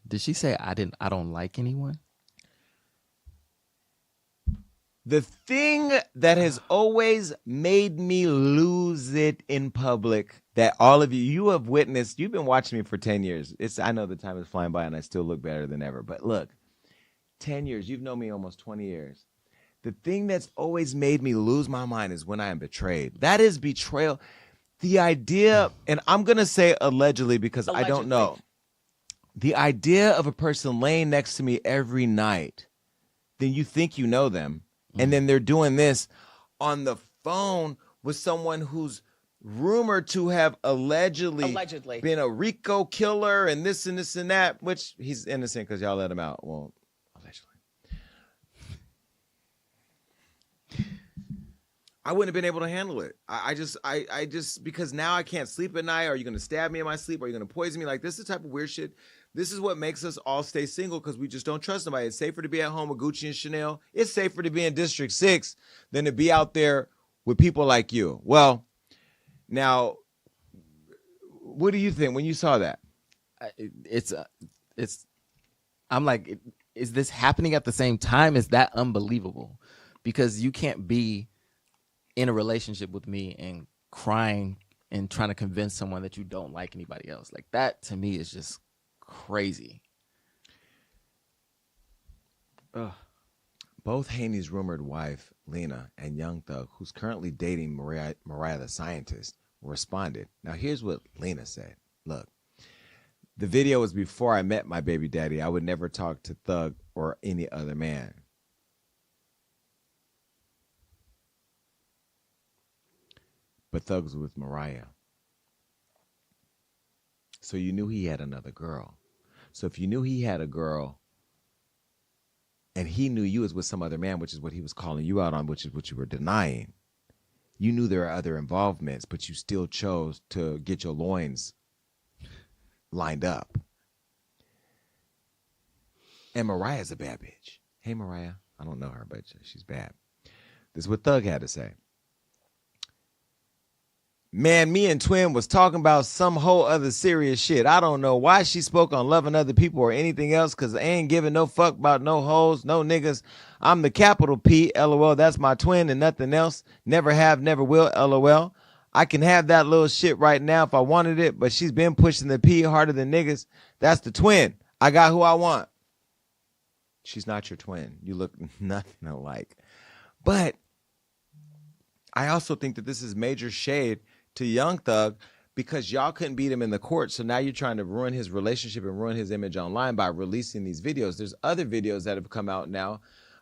Did she say I don't like anyone? The thing that has always made me lose it in public, that all of you have witnessed, you've been watching me for 10 years. I know the time is flying by and I still look better than ever. But look, 10 years, you've known me almost 20 years. The thing that's always made me lose my mind is when I am betrayed. That is betrayal. The idea, and I'm going to say allegedly because I don't know. The idea of a person laying next to me every night, then you think you know them, and then they're doing this on the phone with someone who's rumored to have allegedly been a Rico killer and this and this and that, which he's innocent because y'all let him out. Well, allegedly. I wouldn't have been able to handle it. I just because now I can't sleep at night. Are you going to stab me in my sleep? Are you going to poison me? Like, this is the type of weird shit. This is what makes us all stay single, because we just don't trust somebody. It's safer to be at home with Gucci and Chanel. It's safer to be in District 6 than to be out there with people like you. Well, now, what do you think when you saw that? I'm like, is this happening at the same time? Is that unbelievable? Because you can't be in a relationship with me and crying and trying to convince someone that you don't like anybody else. Like, that to me is just crazy. Ugh. Both Haney's rumored wife, Lena, and Young Thug, who's currently dating Mariah the Scientist, responded. Now, here's what Lena said. Look, the video was before I met my baby daddy. I would never talk to Thug or any other man. But Thug was with Mariah. So you knew he had another girl. So if you knew he had a girl and he knew you was with some other man, which is what he was calling you out on, which is what you were denying, you knew there are other involvements, but you still chose to get your loins lined up. And Mariah's a bad bitch. Hey, Mariah. I don't know her, but she's bad. This is what Thug had to say. Man, me and Twin was talking about some whole other serious shit. I don't know why she spoke on loving other people or anything else, because I ain't giving no fuck about no hoes, no niggas. I'm the capital P, LOL. That's my twin and nothing else. Never have, never will, LOL. I can have that little shit right now if I wanted it, but she's been pushing the P harder than niggas. That's the twin. I got who I want. She's not your twin. You look nothing alike. But I also think that this is major shade to Young Thug, because y'all couldn't beat him in the court. So now you're trying to ruin his relationship and ruin his image online by releasing these videos. There's other videos that have come out now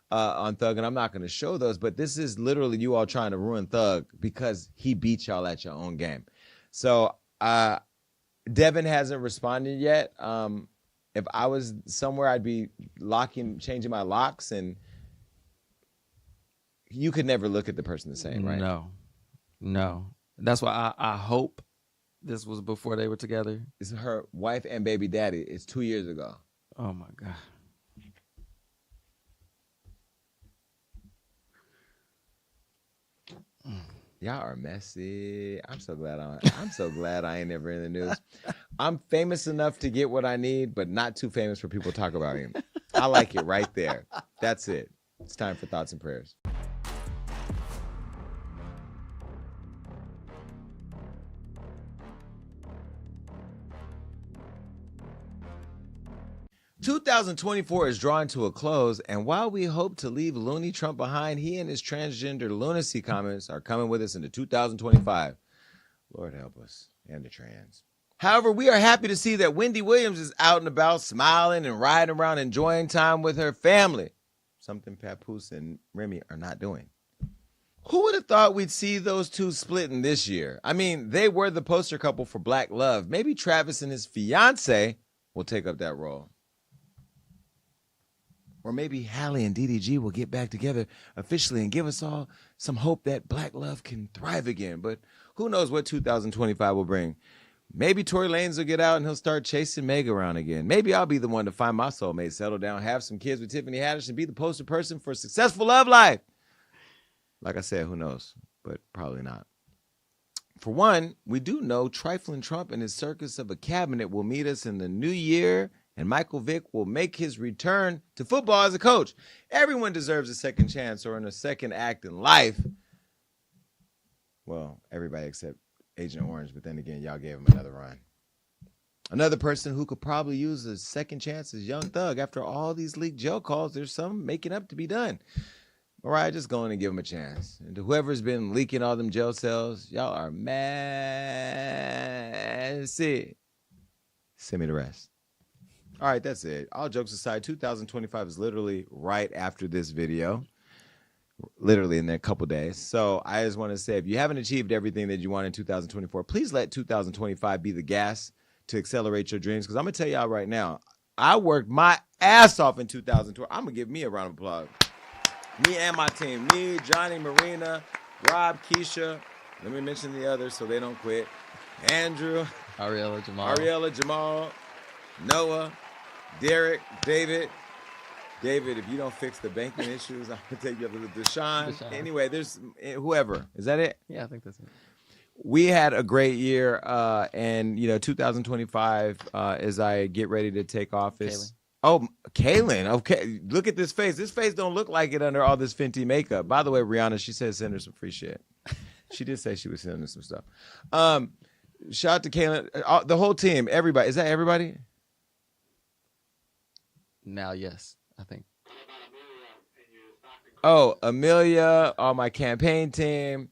on Thug, and I'm not going to show those, but this is literally you all trying to ruin Thug because he beat y'all at your own game. So Devin hasn't responded yet. If I was somewhere, I'd be changing my locks, and you could never look at the person the same, right? No. That's why I hope this was before they were together. It's her wife and baby daddy. It's 2 years ago. Oh, my God. Y'all are messy. I'm so glad I ain't never in the news. I'm famous enough to get what I need, but not too famous for people to talk about me. I like it right there. That's it. It's time for thoughts and prayers. "2024 is drawing to a close, and while we hope to leave Looney Trump behind, he and his transgender lunacy comments are coming with us into 2025. Lord help us, and the trans. However, we are happy to see that Wendy Williams is out and about, smiling and riding around, enjoying time with her family, something Papoose and Remy are not doing. Who would have thought we'd see those two splitting this year? I mean, they were the poster couple for Black love. Maybe Travis and his fiance will take up that role. Or maybe Halle and DDG will get back together officially and give us all some hope that Black love can thrive again. But who knows what 2025 will bring. Maybe Tory Lanez will get out and he'll start chasing Meg around again. Maybe I'll be the one to find my soulmate, settle down, have some kids with Tiffany Haddish, and be the poster person for a successful love life. Like I said, who knows? But probably not. For one, we do know trifling Trump and his circus of a cabinet will meet us in the new year, and Michael Vick will make his return to football as a coach. Everyone deserves a second chance or in a second act in life. Well, everybody except Agent Orange, but then again, y'all gave him another run. Another person who could probably use a second chance is Young Thug. After all these leaked jail calls, there's some making up to be done. All right, just go in and give him a chance. And to whoever's been leaking all them jail cells, y'all are messy. Send me the rest. All right, that's it. All jokes aside, 2025 is literally right after this video. Literally in a couple days. So I just want to say, if you haven't achieved everything that you want in 2024, please let 2025 be the gas to accelerate your dreams. Because I'm going to tell y'all right now, I worked my ass off in 2012. I'm going to give me a round of applause. Me and my team. Me, Johnny, Marina, Rob, Keisha. Let me mention the others so they don't quit. Andrew. Ariella, Jamal. Noah. Derek. David, if you don't fix the banking issues, I'm going to take you up to Deshaun. Anyway, there's whoever. Is that it? Yeah, I think that's it. We had a great year, and, 2025, as I get ready to take office. Oh, Kaylin. Okay, look at this face. This face don't look like it under all this Fenty makeup. By the way, Rihanna, she said send her some free shit. She did say she was sending her some stuff. Shout out to Kaylin. The whole team, everybody. Is that everybody? Now, yes, I think. Oh, Amelia, all my campaign team,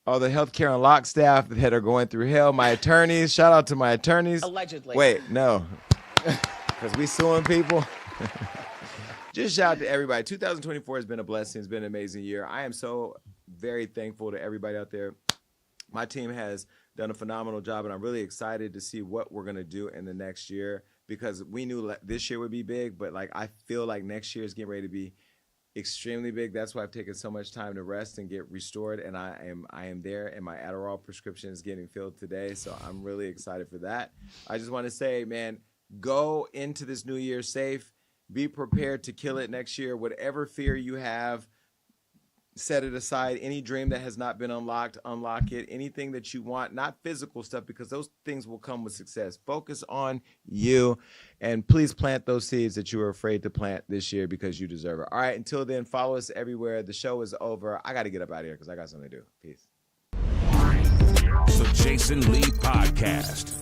all the healthcare and lock staff that are going through hell, my attorneys. Shout out to my attorneys. Allegedly. Wait, no. Because we suing people. Just shout out to everybody. 2024 has been a blessing. It's been an amazing year. I am so very thankful to everybody out there. My team has done a phenomenal job, and I'm really excited to see what we're going to do in the next year, because we knew this year would be big, but I feel like next year is getting ready to be extremely big. That's why I've taken so much time to rest and get restored, and I am there, and my Adderall prescription is getting filled today, so I'm really excited for that. I just want to say, man, go into this new year safe. Be prepared to kill it next year. Whatever fear you have, set it aside. Any dream that has not been unlocked, unlock it. Anything that you want, not physical stuff, because those things will come with success. Focus on you, and please plant those seeds that you were afraid to plant this year, because you deserve it. All right, until then, follow us everywhere. The show is over. I got to get up out of here because I got something to do. Peace. The Jason Lee Podcast.